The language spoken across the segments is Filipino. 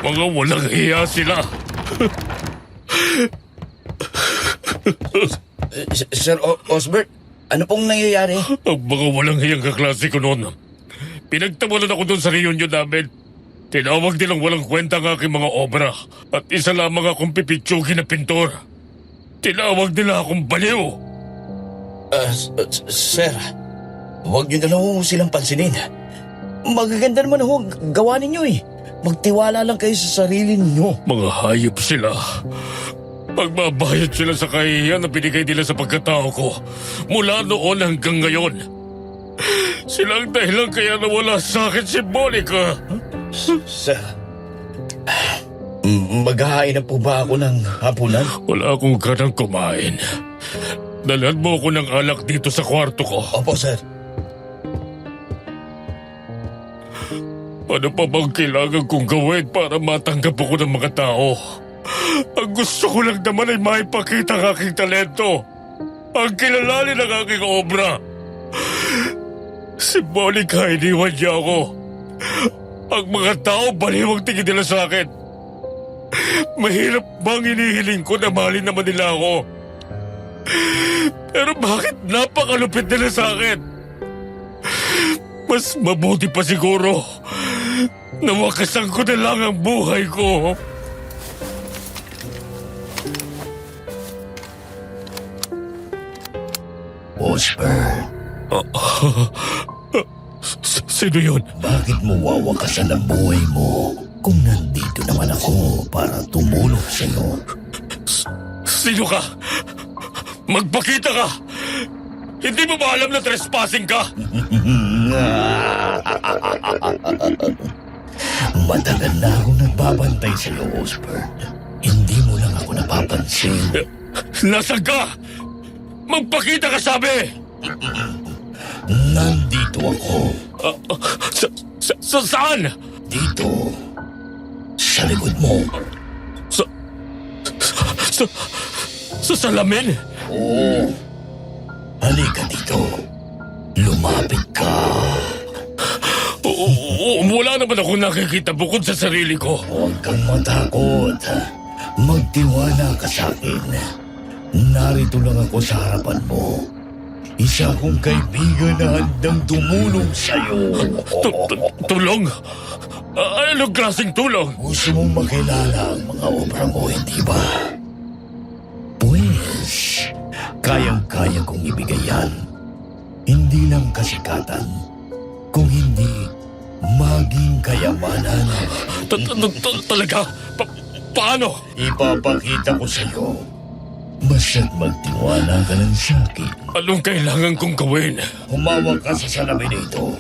Mga walang hiya sila. Sir Osbert, ano pong nangyayari? Ang mga walang hiyang kaklase ko noon. Pinagtawanan ako doon sa reunion namin. Tinawag nilang walang kwenta ang aking mga obra at isa lamang akong pipitsugi na pintor. Tinawag nila akong baliw. Sir, huwag niyo na lang ho silang pansinin. Magaganda naman ho ang gawa ninyo eh. Magtiwala lang kayo sa sarili ninyo. Mga hayop sila. Magbabayad sila sa kahihiyan na binigay nila sa pagkatao ko mula noon hanggang ngayon. Sila ang dahilan kaya nawala sa akin si Monica. Sir, maghahain na po ba ako ng hapunan? Wala akong ganang kumain. Dalhan mo ako ng alak dito sa kwarto ko. Opo, sir. Ano pa bang kailangan kong gawin para matanggap ako ng mga tao? Ang gusto ko lang naman ay maipakita ang aking talento. Ang kilalanin ng aking obra. Si Monica, iniwan niya ako. Ang mga tao, baliwang tingin nila sa akin. Mahirap bang inihiling ko na mahalin naman nila ako? Pero bakit napakalupit nila sa akin? Mas mabuti pa siguro na wakasan ko na lang ang buhay ko. Osbert, Sino yun? bakit mo wawakasan ang buhay mo kung nandito naman ako para tumulong sa'yo? Sino ka? Magpakita ka! Hindi mo ba alam na trespassing ka? Matagal na akong nagbabantay sa'yo, Osbert. Hindi mo lang ako napapansin. Nasaan ka? Magpakita ka, sabi! Nandito ako. Saan? Dito. Sa likod mo. Sa salamin? Oo. Halika dito. Lumapit ka. Wala naman akong nakikita bukod sa sarili ko. Huwag kang matakot. Magtiwala ka sa akin. Narito lang ako sa harapan mo. Isa kong kaibigan na handang tumulong sa'yo. Tulong? Anong klaseng tulong? Gusto mong makilala ang mga obra mo, hindi ba? Pues, kayang-kaya kong ibigay yan. Hindi lang kasikatan, kung hindi maging kayamanan. Talaga? Paano? Ipapakita ko sa'yo. Basta't magtiwala ka lang sa'kin. Anong kailangan kong gawin? Humawak ka sa salamin ito.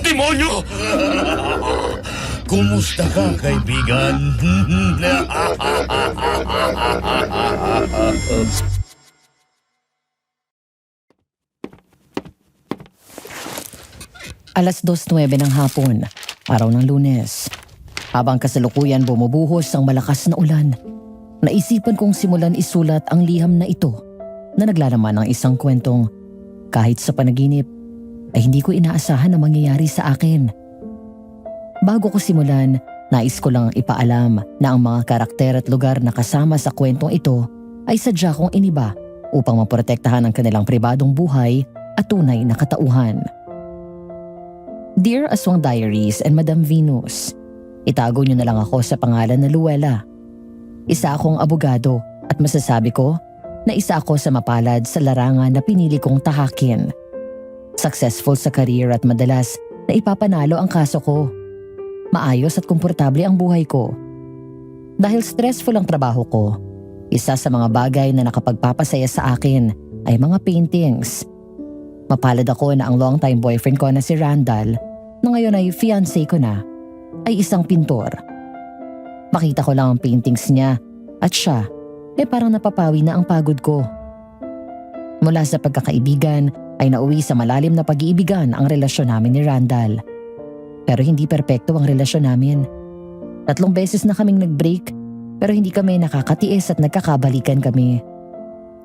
Demonyo! Kumusta ka, kaibigan? Alas 2:09 ng hapon, araw ng Lunes. Habang kasalukuyan bumubuhos ang malakas na ulan, naisipan kong simulan isulat ang liham na ito na naglalaman ng isang kwentong kahit sa panaginip ay hindi ko inaasahan na mangyayari sa akin. Bago ko simulan, nais ko lang ipaalam na ang mga karakter at lugar na kasama sa kwentong ito ay sadya kong iniba upang maprotektahan ang kanilang pribadong buhay at tunay na katauhan. Dear Aswang Diaries and Madam Venus, itago niyo na lang ako sa pangalan na Luella. Isa akong abogado at masasabi ko na isa ako sa mapalad sa larangan na pinili kong tahakin. Successful sa career at madalas na ipapanalo ang kaso ko. Maayos at komportable ang buhay ko. Dahil stressful ang trabaho ko, isa sa mga bagay na nakapagpapasaya sa akin ay mga paintings. Mapalad ako na ang long-time boyfriend ko na si Randall, na ngayon ay fiancé ko na, ay isang pintor. Makita ko lang ang paintings niya at siya, parang napapawi na ang pagod ko. Mula sa pagkakaibigan ay nauwi sa malalim na pag-iibigan ang relasyon namin ni Randall. Pero hindi perpekto ang relasyon namin. 3 beses na kaming nag-break pero hindi kami nakakatiis at nagkakabalikan kami.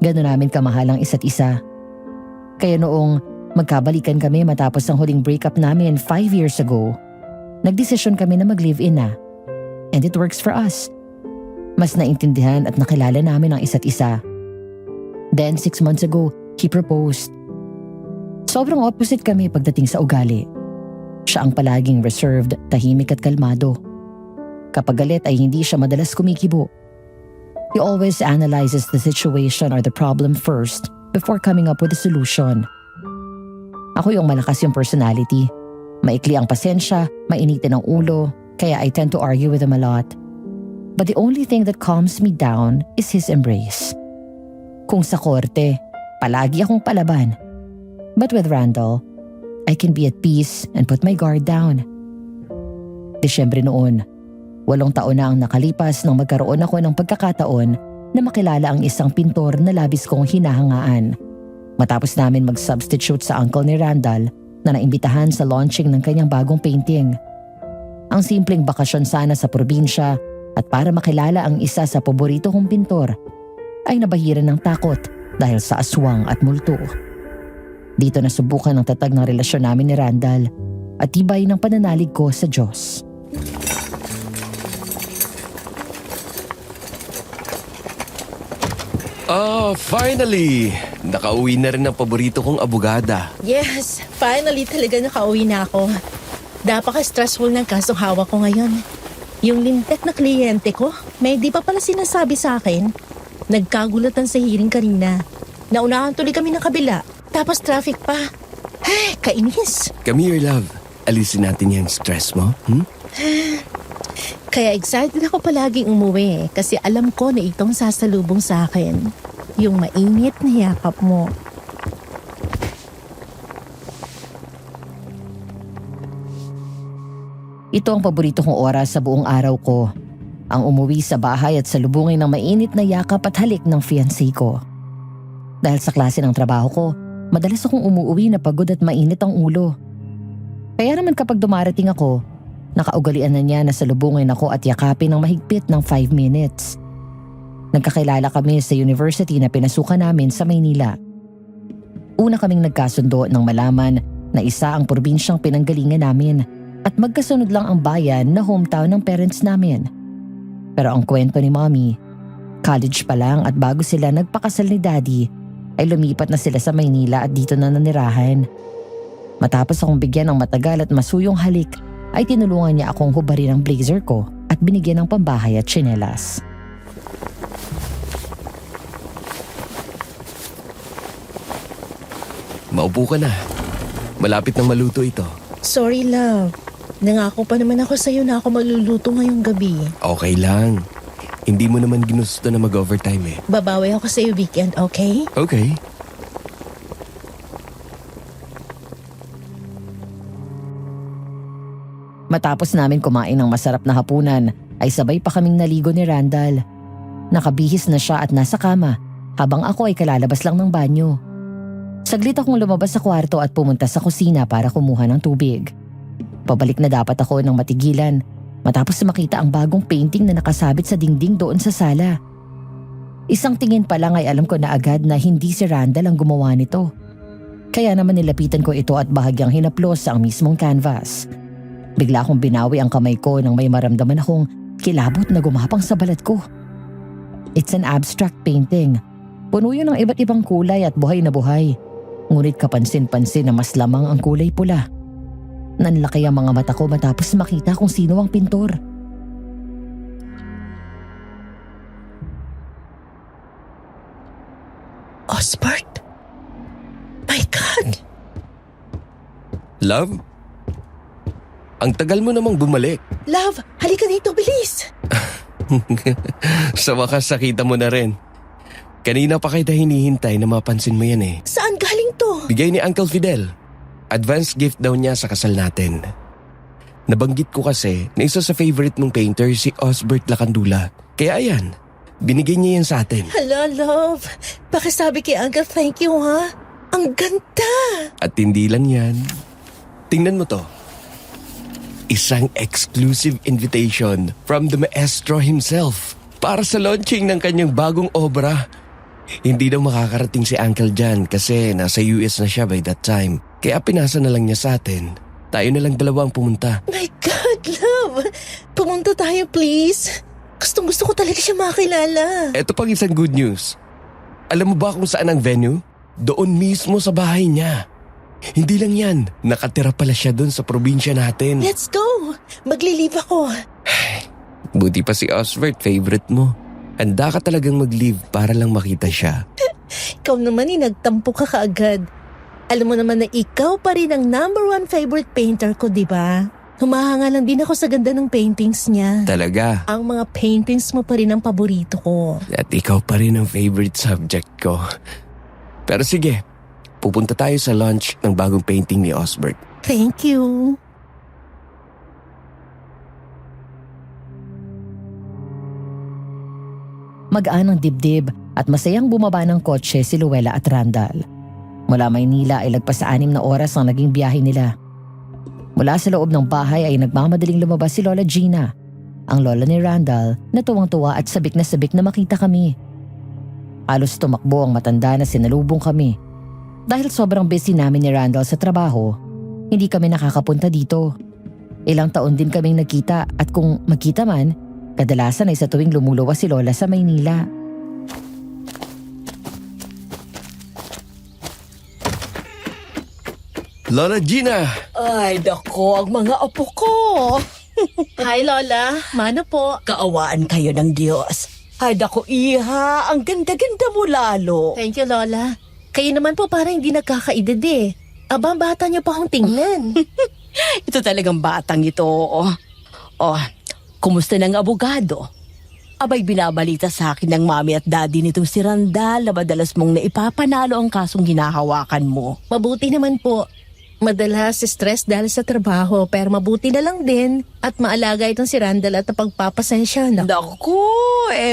Gano'n namin kamahal ang isa't isa. Kaya noong magkabalikan kami matapos ang huling breakup namin 5 years ago, nagdesisyon kami na mag-live-in na. And it works for us. Mas naintindihan at nakilala namin ang isa't isa. Then 6 months ago, he proposed. Sobrang opposite kami pagdating sa ugali. Siya ang palaging reserved, tahimik at kalmado. Kapag galit ay hindi siya madalas kumikibo. He always analyzes the situation or the problem first before coming up with a solution. Ako yung malakas yung personality. Maikli ang pasensya, mainitin ang ulo, kaya I tend to argue with him a lot. But the only thing that calms me down is his embrace. Kung sa korte, palagi akong palaban. But with Randall, I can be at peace and put my guard down. Disyembre noon, 8 taon na ang nakalipas nang magkaroon ako ng pagkakataon na makilala ang isang pintor na labis kong hinahangaan. Matapos namin mag-substitute sa uncle ni Randall na naimbitahan sa launching ng kanyang bagong painting. Ang simpleng bakasyon sana sa probinsya at para makilala ang isa sa paborito kong pintor ay nabahiran ng takot dahil sa aswang at multo. Dito nasubukan ang tatag ng relasyon namin ni Randall at tibay ng pananalig ko sa Diyos. Finally! Nakauwi na rin ang paborito kong abogada. Yes, finally talaga nakauwi na ako. Napaka-stressful ng kasong hawak ko ngayon. Yung lintek na kliyente ko, may di pa pala sinasabi sa akin. Nagkagulatan sa hearing kanina. Naunahan tuloy kami ng kabila, tapos traffic pa. Ay, kainis. Come here, love. Alisin natin yung stress mo, Kaya excited ako palaging umuwi kasi alam ko na itong sasalubong sa akin. Yung mainit na yakap mo. Ito ang paborito kong oras sa buong araw ko. Ang umuwi sa bahay at salubungin ng mainit na yakap at halik ng fiancé ko. Dahil sa klase ng trabaho ko, madalas akong umuwi na pagod at mainit ang ulo. Kaya naman kapag dumarating ako, nakaugalian na niya na salubungin ako at yakapin ng mahigpit ng 5 minutes. Nagkakilala kami sa university na pinasukan namin sa Maynila. Una kaming nagkasundo nang malaman na isa ang probinsyang pinanggalingan namin at magkasunod lang ang bayan na hometown ng parents namin. Pero ang kwento ni Mommy, college pa lang at bago sila nagpakasal ni Daddy, ay lumipat na sila sa Maynila at dito na nanirahan. Matapos akong bigyan ng matagal at masuyong halik, ay tinulungan niya akong hubarin ang blazer ko at binigyan ng pambahay at tsinelas. Maupo ka na. Malapit nang maluto ito. Sorry, love. Nangako pa naman ako sa'yo na ako maluluto ngayong gabi. Okay lang. Hindi mo naman ginusto na mag-overtime eh. Babawi ako sa'yo weekend, okay? Okay. Matapos namin kumain ng masarap na hapunan, ay sabay pa kaming naligo ni Randall. Nakabihis na siya at nasa kama, habang ako ay kalalabas lang ng banyo. Saglit akong lumabas sa kwarto at pumunta sa kusina para kumuha ng tubig. Pabalik na dapat ako nang matigilan matapos makita ang bagong painting na nakasabit sa dingding doon sa sala. Isang tingin pa lang ay alam ko na agad na hindi si Randall ang gumawa nito. Kaya naman nilapitan ko ito at bahagyang hinaplos sa ang mismong canvas. Bigla akong binawi ang kamay ko nang may maramdaman akong kilabot na gumapang sa balat ko. It's an abstract painting. Puno yun ng iba't ibang kulay at buhay na buhay. Ngunit kapansin-pansin na mas lamang ang kulay pula. Nanlaki ang mga mata ko matapos makita kung sino ang pintor. Osbert? My God! Love? Ang tagal mo namang bumalik. Love, halika dito, bilis! Sa wakas nakita mo na rin. Kanina pa kita hinihintay na mapansin mo yan eh. Saan galing to? Bigay ni Uncle Fidel. Advance gift daw niya sa kasal natin. Nabanggit ko kasi na isa sa favorite mong painter si Osbert Lacandula. Kaya ayan, binigay niya yan sa atin. Hello, love. Pakisabi kay Uncle thank you, ha? Ang ganda! At hindi lang yan. Tingnan mo to. Isang exclusive invitation from the maestro himself para sa launching ng kanyang bagong obra. Hindi daw makakarating si Uncle John kasi nasa US na siya by that time. Kaya pinasa na lang niya sa atin. Tayo na lang dalawa ang pumunta. My God, love! Pumunta tayo, please. Gustong-gusto ko talaga siya makilala. Ito pang isang good news. Alam mo ba kung saan ang venue? Doon mismo sa bahay niya. Hindi lang yan, nakatira pala siya doon sa probinsya natin. Let's go! Maglilive ako. Buti pa si Osbert, favorite mo. Handa ka talagang mag-leave para lang makita siya. Ikaw naman nagtampo ka kaagad. Alam mo naman na ikaw pa rin ang #1 favorite painter ko, di ba? Humahanga lang din ako sa ganda ng paintings niya. Talaga? Ang mga paintings mo pa rin ang paborito ko. At ikaw pa rin ang favorite subject ko. Pero sige, pupunta tayo sa launch ng bagong painting ni Osbert. Thank you. Magaan ang dibdib at masayang bumaba ng kotse si Luella at Randall. Mula Maynila ay lagpas sa 6 na oras ang naging biyahe nila. Mula sa loob ng bahay ay nagmamadaling lumabas si Lola Gina, ang lola ni Randall, na tuwang-tuwa at sabik na makita kami. Halos tumakbo ang matanda na sinalubong kami. Dahil sobrang busy namin ni Randall sa trabaho, hindi kami nakakapunta dito. Ilang taon din kaming nagkita at kung magkita man, kadalasan ay sa tuwing lumuluwas si Lola sa Maynila. Lola Gina! Ay, dako, ang mga apo ko. Hi, Lola. Mano po? Kaawaan kayo ng Diyos. Ay, dako, iha, ang ganda-ganda mo lalo. Thank you, Lola. Kayo naman po parang hindi nagkakaedad eh. Aba, bata niyo pa akong tingnan. Ito talagang batang ito. Oh, kumusta ng abogado? Abay, binabalita sa akin ng mami at daddy nitong si Randall na madalas mong naipapanalo ang kasong hinahawakan mo. Mabuti naman po. Madalas stress dahil sa trabaho pero mabuti na lang din at maalaga itong si Randall at pagpapasensya na. Naku,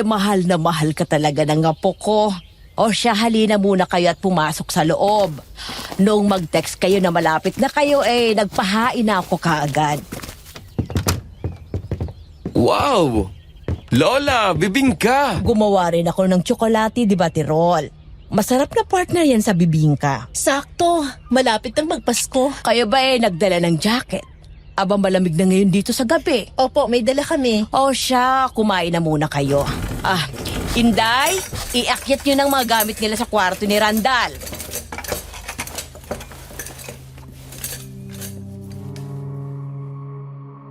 mahal na mahal ka talaga ng apo ko. O siya, halina muna kayo at pumasok sa loob. Noong mag-text kayo na malapit na kayo, nagpahain na ako kaagad. Wow! Lola, bibingka! Gumawa rin ako ng tsokolate di batirol. Masarap na partner yan sa bibingka. Sakto, malapit ang magpasko. Kayo ba nagdala ng jacket? Aba, malamig na ngayon dito sa gabi. Opo, may dala kami. O siya, kumain na muna kayo. Inday, iakyat nyo ng mga gamit nila sa kwarto ni Randall.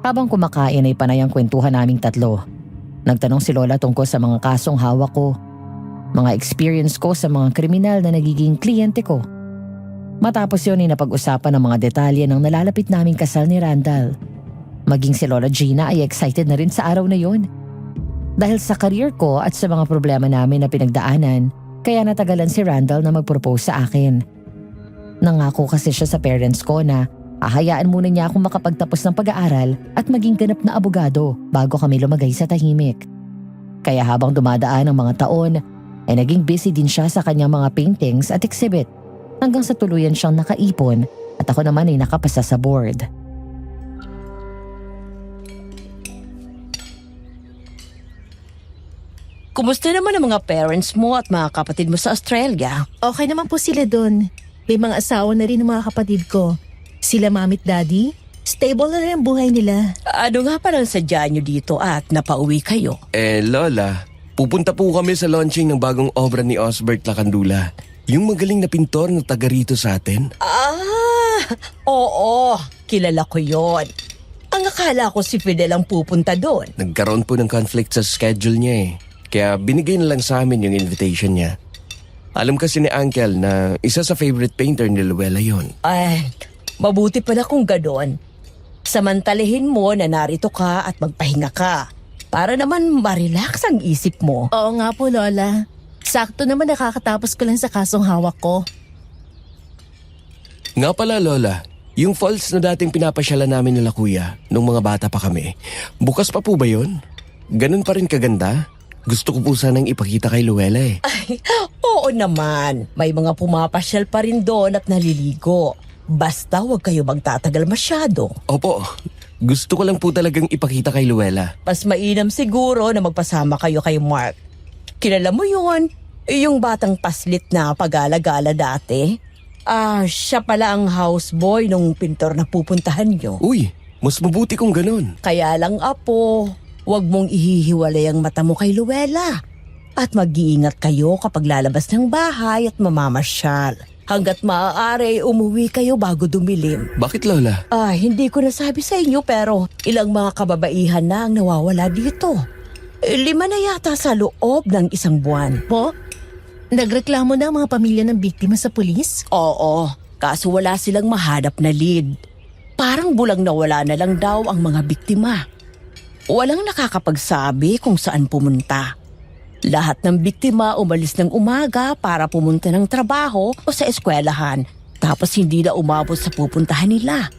Habang kumakain ay panay ang kwentuhan naming tatlo. Nagtanong si Lola tungkol sa mga kasong hawak ko, mga experience ko sa mga kriminal na nagiging kliyente ko. Matapos yun ay napag-usapan ng mga detalye ng nalalapit naming kasal ni Randall. Maging si Lola Gina ay excited na rin sa araw na yun. Dahil sa career ko at sa mga problema namin na pinagdaanan, kaya natagalan si Randall na mag-propose sa akin. Nangako kasi siya sa parents ko na hahayaan muna niya akong makapagtapos ng pag-aaral at maging ganap na abogado bago kami lumagay sa tahimik. Kaya habang dumadaan ang mga taon, ay naging busy din siya sa kanyang mga paintings at exhibit hanggang sa tuluyan siyang nakaipon at ako naman ay nakapasa sa board. Kumusta naman ang mga parents mo at mga kapatid mo sa Australia? Okay naman po sila doon. May mga asawa na rin ng mga kapatid ko. Sila mami at daddy, stable na rin ang buhay nila. Ano nga parang sadya nyo dito at napauwi kayo? Lola, pupunta po kami sa launching ng bagong obra ni Osbert Lacandula. Yung magaling na pintor na taga rito sa atin. Oo, kilala ko yon. Ang akala ko si Fidel ang pupunta doon. Nagkaroon po ng conflict sa schedule niya eh. Kaya binigay na lang sa amin yung invitation niya. Alam kasi ni Uncle na isa sa favorite painter ni Luella yon. Ay, mabuti pala kung gano'n. Samantalahin mo na narito ka at magpahinga ka. Para naman ma-relax ang isip mo. Oo nga po, Lola. Sakto naman nakakatapos ko lang sa kasong hawak ko. Nga pala Lola, yung falls na dating pinapasyalan namin nila kuya nung mga bata pa kami, bukas pa po ba yun? Ganun pa rin kaganda? Gusto ko po sanang ipakita kay Luella eh. Ay, oo naman. May mga pumapasyal pa rin doon at naliligo. Basta huwag kayo magtatagal masyado. Opo, gusto ko lang po talagang ipakita kay Luella. Mas mainam siguro na magpasama kayo kay Mark. Kilala mo yun. Yung batang paslit na pag-alagala dati, siya pala ang houseboy nung pintor na pupuntahan nyo. Uy, mas mabuti kung ganun. Kaya lang, Apo, huwag mong ihihiwalay ang mata mo kay Luella. At mag-iingat kayo kapag lalabas ng bahay at mamamasyal. Hanggat maaari, umuwi kayo bago dumilim. Bakit, Lola? Hindi ko nasabi sa inyo pero ilang mga kababaihan na ang nawawala dito. 5 na yata sa loob ng 1 buwan. Po? Nagreklamo na ang mga pamilya ng biktima sa pulis? Oo, kaso wala silang mahanap na lead. Parang bulang nawala na lang daw ang mga biktima. Walang nakakapagsabi kung saan pumunta. Lahat ng biktima umalis ng umaga para pumunta ng trabaho o sa eskwelahan. Tapos hindi na umabot sa pupuntahan nila.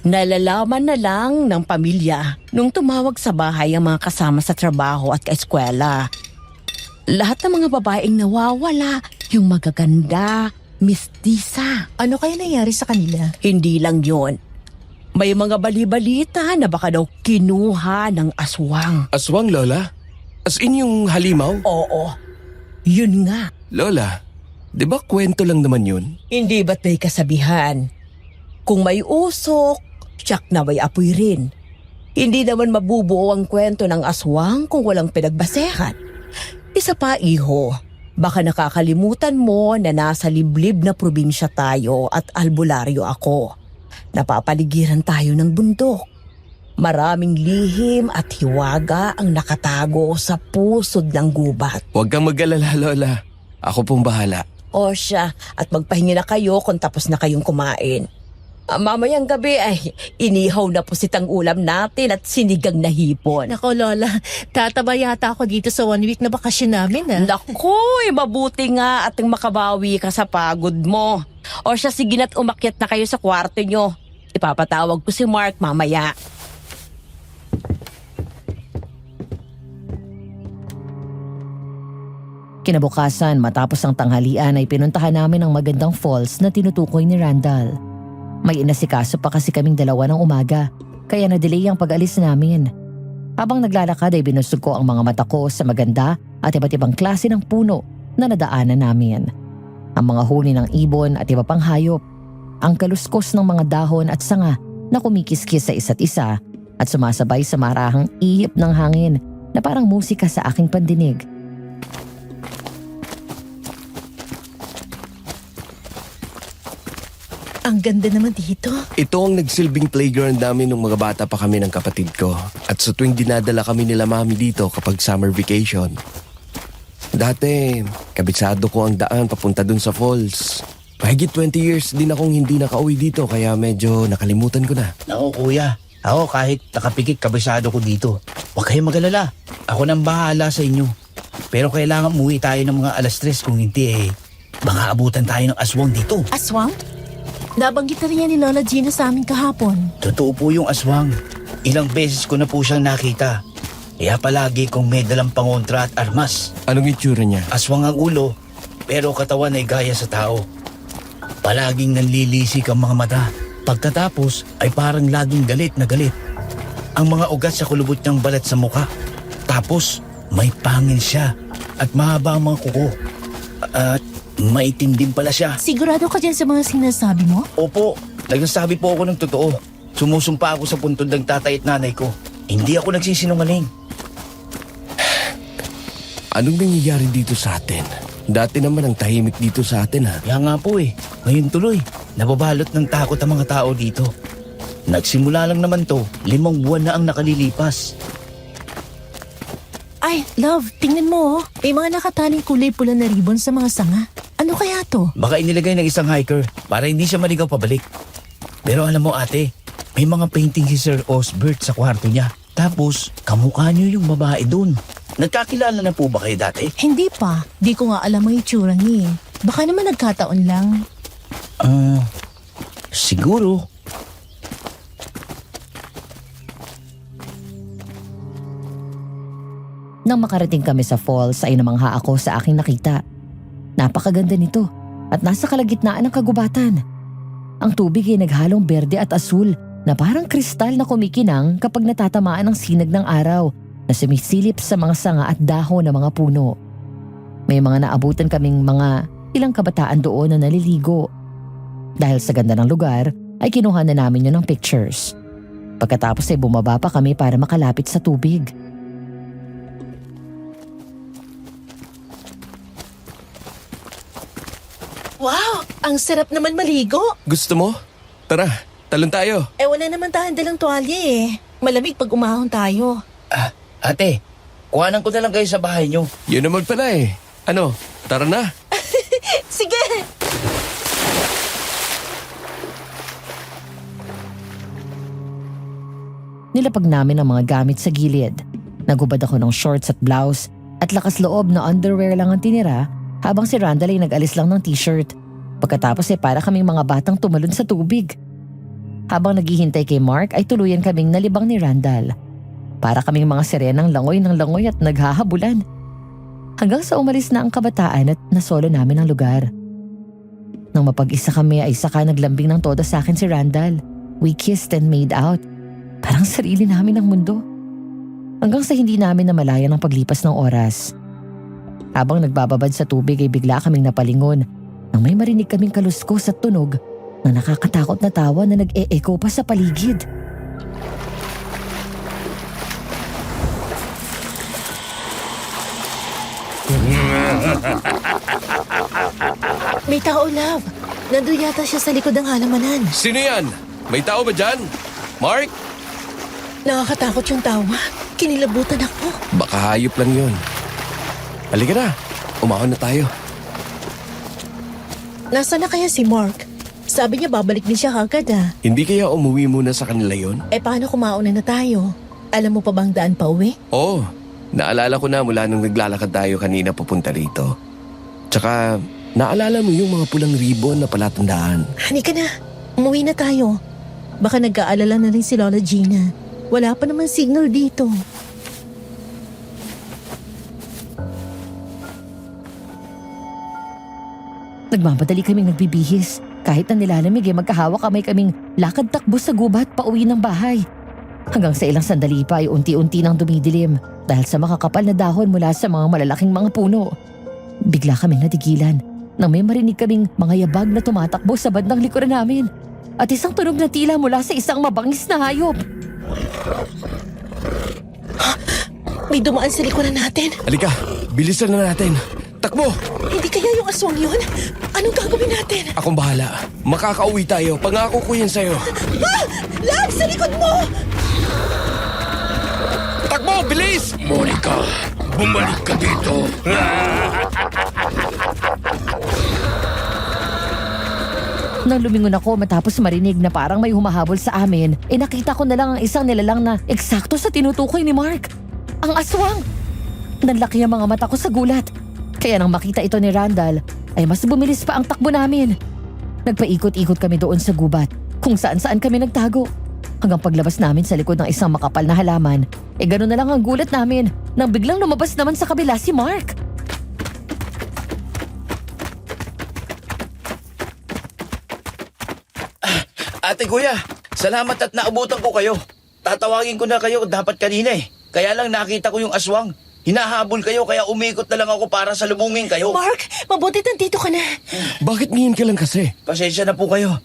Nalalaman na lang ng pamilya nung tumawag sa bahay ang mga kasama sa trabaho at kaeskwela. Lahat ng mga babaeng nawawala, yung magaganda, mistisa. Ano kaya nangyari sa kanila? Hindi lang yon. May mga bali-balita na baka daw kinuha ng aswang. Aswang, Lola? As in yung halimaw? Oo, yun nga. Lola, di ba kwento lang naman yun? Hindi ba't may kasabihan? Kung may usok, tiyak na may apoy rin. Hindi naman mabubuo ang kwento ng aswang kung walang pinagbasehan. Isa pa, iho, baka nakakalimutan mo na nasa liblib na probinsya tayo at albularyo ako. Napapaligiran tayo ng bundok. Maraming lihim at hiwaga ang nakatago sa pusod ng gubat. Huwag kang mag-alala, Lola. Ako pong bahala. O siya, at magpahingi na kayo kung tapos na kayong kumain. Mamayang gabi ay inihaw na pusitang ulam natin at sinigang na hipon. Nako Lola, tataba yata ako dito sa 1 week na bakasyon namin Naku, mabuti nga at makabawi ka sa pagod mo. O siya, sige na't umakyat na kayo sa kwarto nyo. Ipapatawag ko si Mark mamaya. Kinabukasan matapos ang tanghalian ay pinuntahan namin ang magandang falls na tinutukoy ni Randall. May inasikaso pa kasi kaming 2 ng umaga, kaya na-delay ang pag-alis namin. Habang naglalakad ay binusog ko ang mga mata ko sa maganda at iba't ibang klase ng puno na nadaanan namin. Ang mga huni ng ibon at iba pang hayop, ang kaluskos ng mga dahon at sanga na kumikiskis sa isa't isa at sumasabay sa marahang ihip ng hangin na parang musika sa aking pandinig. Ang ganda naman dito. Ito ang nagsilbing playground namin nung mga bata pa kami ng kapatid ko. At sa tuwing dinadala kami nila mami dito kapag summer vacation. Dati, kabisado ko ang daan papunta dun sa falls. Mahigit 20 years din akong hindi nakauwi dito kaya medyo nakalimutan ko na. Naku kuya, ako kahit nakapikit kabisado ko dito. Huwag kayong mag-alala. Ako nang bahala sa inyo. Pero kailangan umuwi tayo ng mga 3:00 kung hindi baka abutan tayo ng aswang dito. Aswang? Nabanggit na rin yan ni Lola Gina sa amin kahapon. Totoo po yung aswang. Ilang beses ko na po siyang nakita. Kaya palagi kong may dalang pangontra at armas. Anong itsura niya? Aswang ang ulo, pero katawan ay gaya sa tao. Palaging nanlilisik ang mga mata. Pagkatapos ay parang laging galit na galit. Ang mga ugat sa kulubot niyang balat sa muka. Tapos may pangil siya at mahaba ang mga kuko. At maitim din pala siya. Sigurado ka dyan sa mga sinasabi mo? Opo, nagsasabi po ako ng totoo. Sumusumpa ako sa puntod ng tatay at nanay ko. Hindi ako nagsisinungaling. Anong nangyayari dito sa atin? Dati naman ang tahimik dito sa atin ha. Kaya nga po ngayon tuloy, nababalot ng takot ang mga tao dito. Nagsimula lang naman to, 5 buwan na ang nakalilipas. Ay, love, tingnan mo. May mga nakataling kulay pula na ribbon sa mga sanga. Ano kaya to? Baka inilagay ng isang hiker para hindi siya maligaw pabalik. Pero alam mo ate, may mga painting si Sir Osbert sa kwarto niya. Tapos, kamukha niyo yung babae dun. Nagkakilala na po ba kayo dati? Hindi pa. Di ko nga alam ang itsura niya. Baka naman nagkataon lang. Siguro. Nang makarating kami sa falls ay namangha ako sa aking nakita. Napakaganda nito at nasa kalagitnaan ng kagubatan. Ang tubig ay naghalong berde at asul na parang kristal na kumikinang kapag natatamaan ng sinag ng araw na sumisilip sa mga sanga at dahon ng mga puno. May mga naabutan kaming mga ilang kabataan doon na naliligo. Dahil sa ganda ng lugar, ay kinuha na namin yun ng pictures. Pagkatapos ay bumaba pa kami para makalapit sa tubig. Wow! Ang sarap naman maligo. Gusto mo? Tara, talon tayo. Eh wala naman tayong dalang tuwalya eh. Malamig pag umahon tayo. Ate, kuhanan ko na lang kayo sa bahay niyo. Yun naman pala eh. Ano, tara na. Sige! Nilapag namin ang mga gamit sa gilid. Nagubad ako ng shorts at blouse at lakas loob na underwear lang ang tinira habang si Randall ay nag-alis lang ng t-shirt. Pagkatapos ay para kaming mga batang tumalon sa tubig. Habang naghihintay kay Mark ay tuluyan kaming nalibang ni Randall. Para kaming mga sirenang langoy ng langoy at naghahabulan. Hanggang sa umalis na ang kabataan at nasolo namin ang lugar. Nang mapag-isa kami ay saka naglambing ng todo sa akin si Randall. We kissed and made out. Parang sarili namin ang mundo. Hanggang sa hindi namin namalayan ang paglipas ng oras. Habang nagbababad sa tubig ay bigla kaming napalingon nang may marinig kaming kaluskos at tunog na nakakatakot na tawa na nag-e-echo pa sa paligid. May tao, love. Nandun yata siya sa likod ng halamanan. Sino yan? May tao ba dyan? Mark? Nakakatakot yung tawa. Kinilabutan ako. Baka hayop lang yun. Halika na, umahon na tayo. Nasaan na kaya si Mark? Sabi niya babalik din siya kagad ah. Hindi kaya umuwi muna sa kanila yon? Eh paano kung mauna na tayo? Alam mo pa bang daan pa uwi? Oo, naalala ko na mula nung naglalakad tayo kanina papunta rito. Tsaka, naalala mo yung mga pulang ribbon na palatandaan. Halika na. Umuwi na tayo. Baka nag-aalala na rin si Lola Gina. Wala pa naman signal dito. Nagmamadali kaming nagbibihis. Kahit na nilalamig ay magkahawak kaming lakad takbo sa gubat pa uwi ng bahay. Hanggang sa ilang sandali pa ay unti-unti nang dumidilim dahil sa makakapal na dahon mula sa mga malalaking mga puno. Bigla kaming natigilan nang may marinig kaming mga yabag na tumatakbo sa bandang likuran namin at isang tunog na tila mula sa isang mabangis na hayop. May dumaan sa likuran natin. Halika, bilisan na natin. Takbo! Hindi kaya yung aswang yun? Anong gagawin natin? Akong bahala. Makakauwi tayo. Pangako ko yan sa'yo. Love, sa likod mo! Takbo! Bilis! Monica, bumalik ka dito. Nang lumingon ako matapos marinig na parang may humahabol sa amin, nakita ko na lang ang isang nilalang na eksakto sa tinutukoy ni Mark. Ang aswang! Nanlaki ang mga mata ko sa gulat. Kaya nang makita ito ni Randall, ay mas bumilis pa ang takbo namin. Nagpaikot-ikot kami doon sa gubat, kung saan-saan kami nagtago. Hanggang paglabas namin sa likod ng isang makapal na halaman, gano'n na lang ang gulat namin nang biglang lumabas naman sa kabila si Mark. Ate kuya, salamat at naabutan ko kayo. Tatawagin ko na kayo dapat kanina eh. Kaya lang nakita ko yung aswang. Hinahabol kayo kaya umikot na lang ako para salubungin kayo. Mark, mabuti nandito ka na. Bakit ngayon ka lang kasi? Pasensya na po kayo.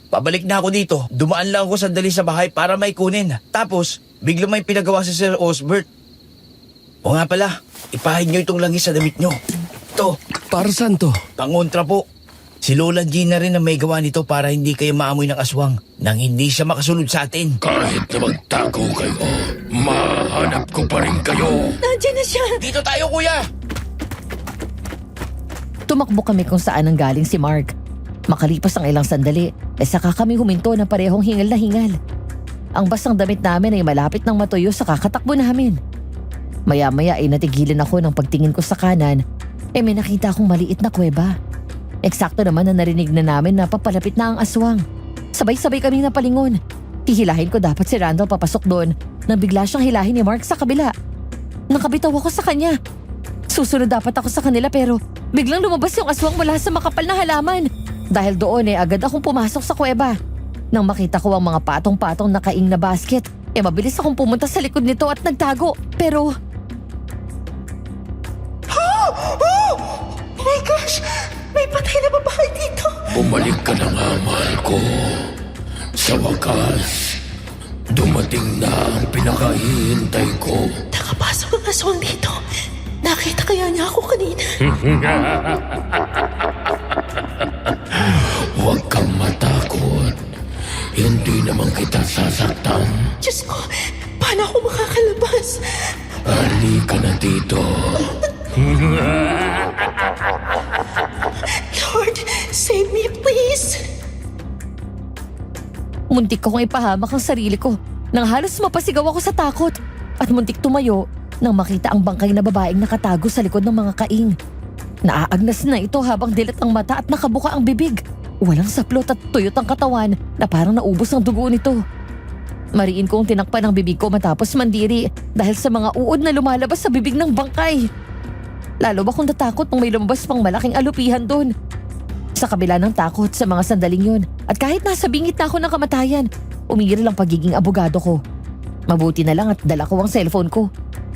Pabalik na ako dito. Dumaan lang ako sandali sa bahay para may kunin. Tapos, biglang may pinagawa si Sir Osbert. O nga pala, ipahid nyo itong langis sa damit nyo. Ito, Para saan to? pangontra po. Si Lola Gina rin ang may gawa nito para hindi kayo maamoy ng aswang nang hindi siya makasunod sa atin. Kahit na magtago kayo, mahanap ko pa rin kayo. Nandiyan na siya. Dito tayo kuya! Tumakbo kami kung saan ang galing si Mark. Makalipas ang ilang sandali, saka kami huminto na parehong hingal na hingal. Ang basang damit namin ay malapit ng matuyo sa kakatakbo namin. Maya-maya ay natigilan ako ng pagtingin ko sa kanan, may nakita akong maliit na kuweba. Eksakto naman na narinig na namin na papalapit na ang aswang. Sabay-sabay kaming napalingon. Hihilahin ko dapat si Randall papasok doon nang bigla siyang hilahin ni Mark sa kabila. Nakabitaw ako sa kanya. Susunod dapat ako sa kanila pero biglang lumabas yung aswang mula sa makapal na halaman. Dahil doon agad akong pumasok sa kuweba. Nang makita ko ang mga patong-patong na kaing na basket, mabilis akong pumunta sa likod nito at nagtago. Pero Bumalik ka na nga, mahal ko. Sa wakas, dumating na ang pinakahihintay ko. Nakapasok ang aswang dito. Nakita kaya niya ako kanina. Huwag kang matakot. Hindi naman kita sasaktan. Diyos ko, paano ako makakalabas? Halika na dito. Lord, save me please. Muntik ko kong ipahamak ang sarili ko nang halos mapasigaw ako sa takot at muntik tumayo nang makita ang bangkay na babaeng nakatago sa likod ng mga kaing. Naaagnas na ito habang dilat ang mata at nakabuka ang bibig. Walang saplot at tuyot ang katawan na parang naubos ang dugo nito. Mariin kong tinakpan ang bibig ko matapos mandiri dahil sa mga uod na lumalabas sa bibig ng bangkay. Lalo ba kung natakot nung may lumabas pang malaking alupihan doon. Sa kabila ng takot sa mga sandaling yun at kahit nasa bingit na ako ng kamatayan, umiral ang pagiging abogado ko. Mabuti na lang at dala ko ang cellphone ko.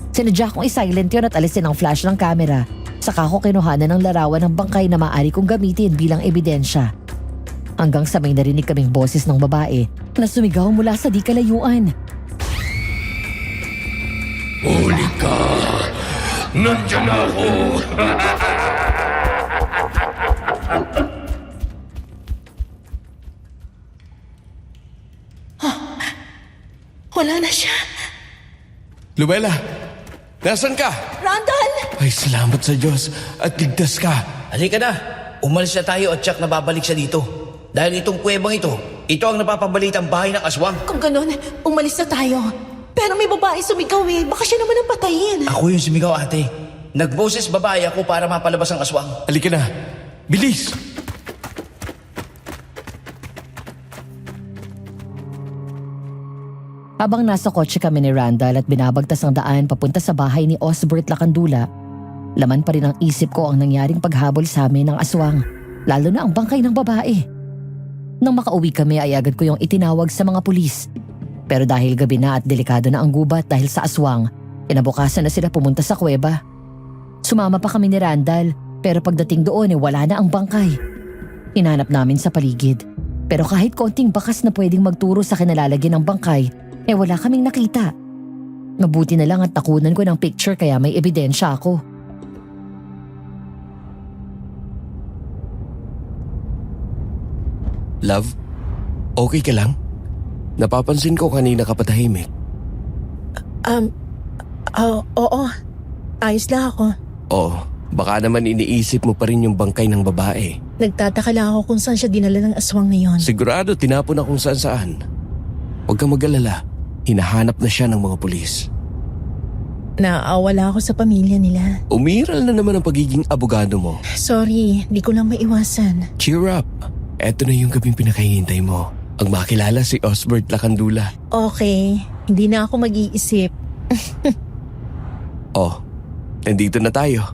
Sinadya kong i-silent yun at alisin ang flash ng camera. Saka ko kinuhanan ng larawan ng bangkay na maaari kong gamitin bilang ebidensya. Hanggang sa may narinig kaming boses ng babae na sumigaw mula sa di kalayuan. Huli ka! Nandiyan ako! Wala na siya. Luella, nasan ka? Randall! Ay, salamat sa Diyos at ligtas ka. Halika na. Umalis na tayo at tsak na babalik siya dito. Dahil itong kuwebang ito ang napapabalitang bahay ng aswang. Kung ganun, umalis na tayo. Pero may babae sumigaw eh. Baka siya naman ang patayin. Ako yung sumigaw, ate. Nagboses babae ako para mapalabas ang aswang. Halika na. Bilis! Habang nasa kotse kami ni Randall at binabagtas ang daan papunta sa bahay ni Osbert Lacandula, laman pa rin ang isip ko ang nangyaring paghabol sa amin ng aswang, lalo na ang bangkay ng babae. Nang makauwi kami ay agad ko yung itinawag sa mga pulis. Pero dahil gabi na at delikado na ang gubat dahil sa aswang, kinabukasan na sila pumunta sa kuweba. Sumama pa kami ni Randall pero pagdating doon wala na ang bangkay. Hinanap namin sa paligid pero kahit konting bakas na pwedeng magturo sa kinalalagyan ng bangkay, wala kaming nakita. Mabuti na lang at nakunan ko ng picture kaya may ebidensya ako. Love, okay ka lang? Napapansin ko kanina ka patahimik. Oo. Ayos lang ako. Oo, baka naman iniisip mo pa rin yung bangkay ng babae. Nagtataka lang ako kung saan siya dinala ng aswang na yon. Sigurado tinapon na kung saan. Huwag kang mag-alala, hinahanap na siya ng mga pulis. Naawala ako sa pamilya nila. Umiral na naman ang pagiging abogado mo. Sorry, di ko lang maiwasan. Cheer up, eto na yung gabing pinakahihintay mo. Ang makilala si Osbert Lacandula. Okay, hindi na ako mag-iisip. Oh, nandito na tayo.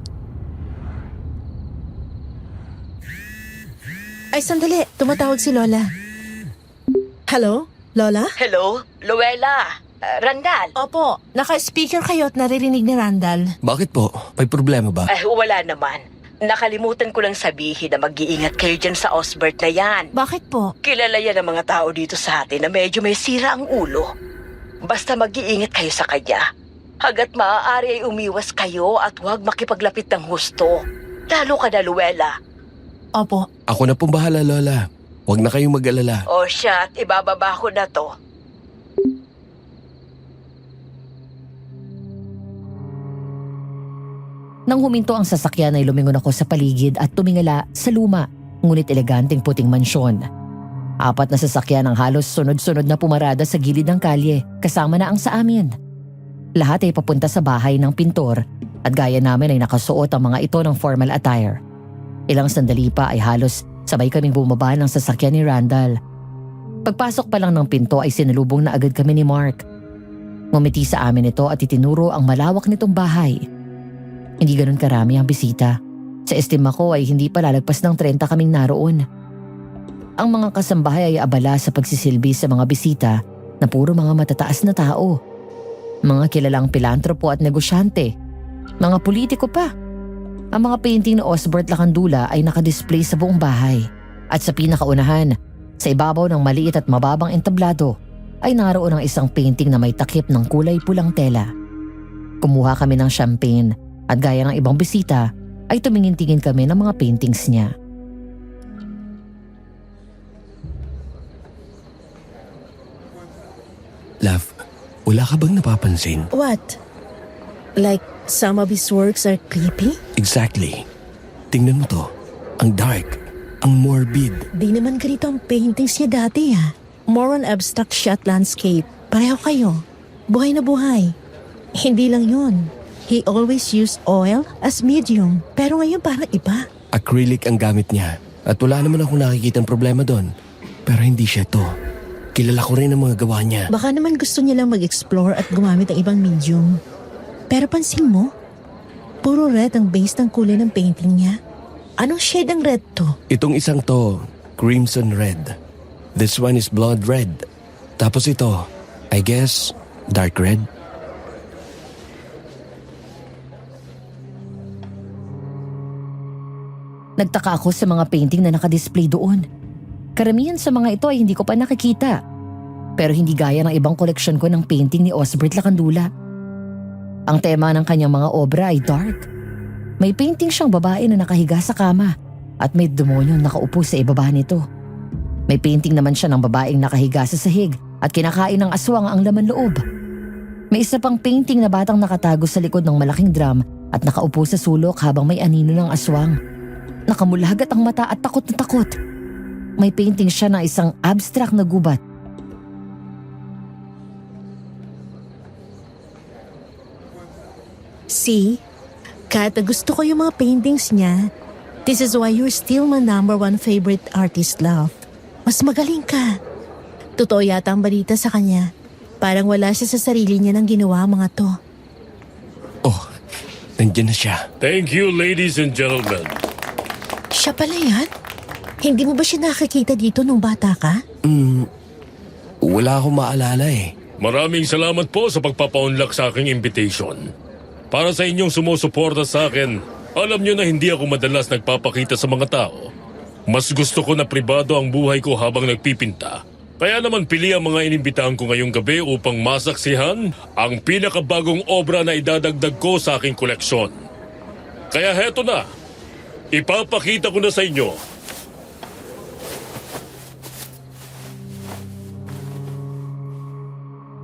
Ay, sandali. Tumatawag si Lola. Hello? Lola? Hello? Luella? Randall? Opo, naka-speaker kayo at naririnig ni Randall. Bakit po? May problema ba? Wala naman. Nakalimutan ko lang sabihin na mag-iingat kayo dyan sa Osbert na yan. Bakit po? Kilala yan ng mga tao dito sa atin na medyo may sira ang ulo. Basta mag-iingat kayo sa kanya. Hanggat maaari ay umiwas kayo at huwag makipaglapit ng husto. Lalo ka na, Luella. Opo. Ako na pong bahala, Lola. Huwag na kayong mag-alala. O siya, at ibababa ko na to. Nang huminto ang sasakyan ay lumingon ako sa paligid at tumingala sa luma, ngunit eleganteng puting mansyon. 4 na sasakyan ang halos sunod-sunod na pumarada sa gilid ng kalye, kasama na ang sa amin. Lahat ay papunta sa bahay ng pintor at gaya namin ay nakasuot ang mga ito ng formal attire. Ilang sandali pa ay halos sabay kaming bumaba ng sasakyan ni Randall. Pagpasok pa lang ng pinto ay sinalubong na agad kami ni Mark. Ngumiti sa amin ito at itinuro ang malawak nitong bahay. Hindi ganun karami ang bisita. Sa estima ko ay hindi pa lalagpas ng 30 kaming naroon. Ang mga kasambahay ay abala sa pagsisilbi sa mga bisita na puro mga matataas na tao. Mga kilalang pilantropo at negosyante. Mga politiko pa. Ang mga painting ni Osbert Lacandula ay nakadisplay sa buong bahay. At sa pinakaunahan, sa ibabaw ng maliit at mababang entablado, ay naroon ang isang painting na may takip ng kulay pulang tela. Kumuha kami ng champagne at gaya ng ibang bisita ay tumingin-tingin kami ng mga paintings niya. Love, wala ka bang napapansin? What? Like some of his works are creepy? Exactly. Tingnan mo to. Ang dark. Ang morbid. Di naman ganito ang paintings niya dati More on abstract shot landscape. Pareho kayo. Buhay na buhay. Hindi lang yun. He always used oil as medium. Pero ngayon parang iba. Acrylic ang gamit niya. At wala naman akong nakikitang problema doon. Pero hindi siya to. Kilala ko rin ang mga gawa niya. Baka naman gusto niya lang mag-explore at gumamit ng ibang medium. Pero pansin mo, puro red ang base ng kulay ng painting niya. Anong shade ang red to? Itong isang to, crimson red. This one is blood red. Tapos ito, I guess, dark red. Nagtaka ako sa mga painting na nakadisplay doon. Karamihan sa mga ito ay hindi ko pa nakikita. Pero hindi gaya ng ibang koleksyon ko ng painting ni Osbert Lacandula. Ang tema ng kanyang mga obra ay dark. May painting siyang babae na nakahiga sa kama at may demonyong nakaupo sa ibaba nito. May painting naman siya ng babaeng nakahiga sa sahig at kinakain ng aswang ang laman loob. May isa pang painting na batang nakatago sa likod ng malaking drum at nakaupo sa sulok habang may anino ng aswang. Nakamulagat ang mata at takot na takot. May painting siya ng isang abstract na gubat. See? Kahit na gusto ko yung mga paintings niya, this is why you're still my number one favorite artist, love. Mas magaling ka. Totoo yata ang balita sa kanya. Parang wala siya sa sarili niya nang ginawa mga to. Oh, nandiyan na siya. Thank you, ladies and gentlemen. Siya pala yan? Hindi mo ba siya nakakita dito nung bata ka? Wala akong maalala eh. Maraming salamat po sa pagpapaunlak sa aking invitation. Para sa inyong sumusuporta sa akin, alam nyo na hindi ako madalas nagpapakita sa mga tao. Mas gusto ko na pribado ang buhay ko habang nagpipinta. Kaya naman pili ang mga inimbitahan ko ngayong gabi upang masaksihan ang pinakabagong obra na idadagdag ko sa aking koleksyon. Kaya heto na, ipapakita ko na sa inyo.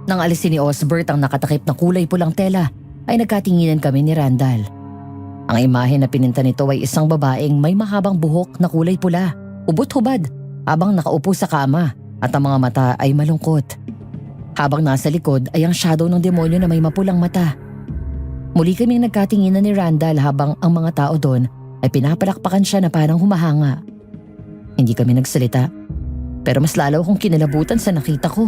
Nang alisin ni Osbert ang nakatakip na kulay pulang tela, ay nagkatinginan kami ni Randall. Ang imahe na pininta nito ay isang babaeng may mahabang buhok na kulay pula, ubot-hubad, habang nakaupo sa kama at ang mga mata ay malungkot. Habang nasa likod ay ang shadow ng demonyo na may mapulang mata. Muli kaming nagkatinginan ni Randall habang ang mga tao doon ay pinapalakpakan siya na parang humahanga. Hindi kami nagsalita, pero mas lalo akong kinalabutan sa nakita ko.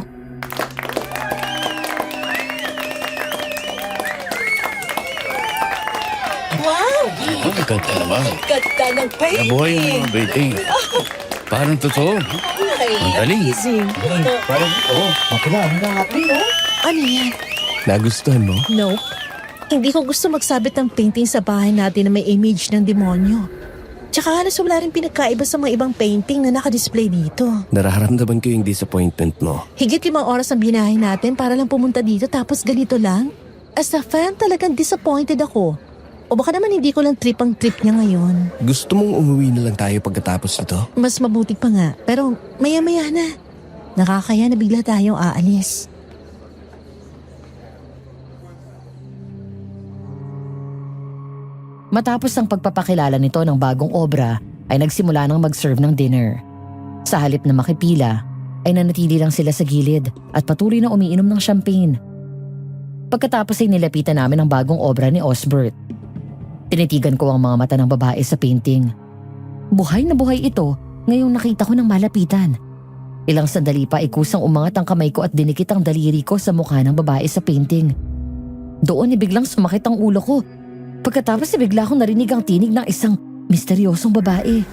Wow! Ang ganda naman. Ganda ng painting! Nabuhay yung mga painting. Parang totoo. Ang galing. Parang, Ano yan? Nagustuhan mo? No. Hindi ko gusto magsabit ng painting sa bahay natin na may image ng demonyo. Tsaka halos wala rin pinagkaiba sa mga ibang painting na nakadisplay dito. Nararamdaman ko yung disappointment mo. Higit 5 oras ang binahay natin para lang pumunta dito tapos ganito lang? As a fan, talagang disappointed ako. O baka naman hindi ko lang trip ang trip niya ngayon. Gusto mong umuwi na lang tayo pagkatapos nito? Mas mabuti pa nga, pero maya-maya na. Nakakaya na bigla tayong aalis. Matapos ang pagpapakilala nito ng bagong obra, ay nagsimula ng mag-serve ng dinner. Sa halip na makipila, ay nanatili lang sila sa gilid at patuloy na umiinom ng champagne. Pagkatapos ay nilapitan namin ang bagong obra ni Osbert. Tinitigan ko ang mga mata ng babae sa painting. Buhay na buhay ito ngayong nakita ko ng malapitan. Ilang sandali pa ay kusang umangat ang kamay ko at dinikit ang daliri ko sa mukha ng babae sa painting. Doon ay biglang sumakit ang ulo ko. Pagkatapos ay bigla akong narinig ang tinig ng isang misteryosong babae.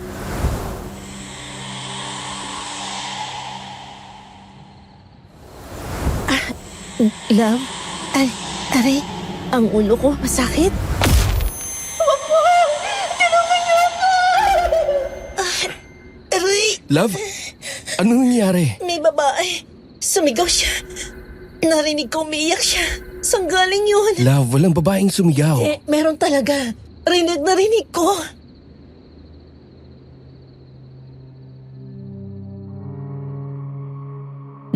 Love? Ay, aray, ang ulo ko masakit. Wag mo! Tulungan niyo ako! Aray! Love, anong nangyari? May babae. Sumigaw siya. Narinig ko umiiyak siya. Saan galing yun? Love, walang babaeng sumigaw. Meron talaga. Rinig na rinig ko.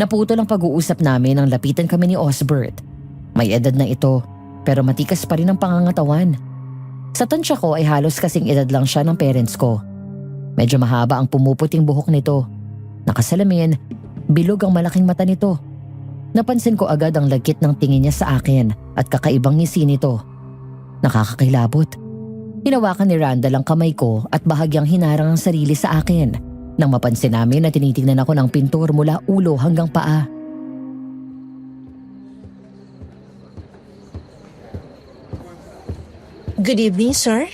Naputol ang pag-uusap namin nang lapitan kami ni Osbert. May edad na ito, pero matikas pa rin ang pangangatawan. Sa tansya ko ay halos kasing edad lang siya ng parents ko. Medyo mahaba ang pumuputing buhok nito. Nakasalamin, bilog ang malaking mata nito. Napansin ko agad ang lagkit ng tingin niya sa akin at kakaibang ngisi nito. Nakakakilabot. Hinawakan ni Randall ang kamay ko at bahagyang hinarang ang sarili sa akin. Nang mapansin namin na tinitingnan ako ng pintor mula ulo hanggang paa. Good evening, sir.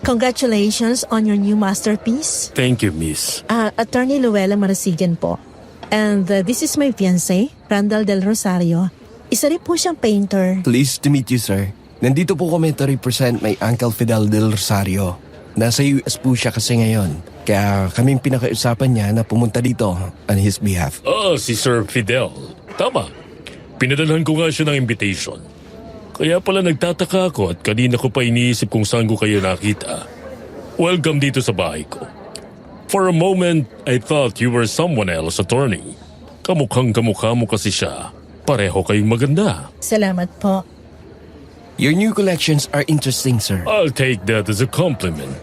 Congratulations on your new masterpiece. Thank you, miss. Attorney Luella Marasigan po. And this is my fiancé, Randall Del Rosario. Isa rin po siyang painter. Pleased to meet you, sir. Nandito po kami to represent my Uncle Fidel Del Rosario. Nasa US po siya kasi ngayon. Kaya kaming pinakausapan niya na pumunta dito on his behalf. Si Sir Fidel. Tama. Pinadalhan ko nga siya ng invitation. Kaya pala nagtataka ako at kanina ko pa iniisip kung saan ko kayo nakita. Welcome dito sa bahay ko. For a moment, I thought you were someone else, attorney. Kamukhang kamukha mo kasi siya. Pareho kayong maganda. Salamat po. Your new collections are interesting, sir. I'll take that as a compliment.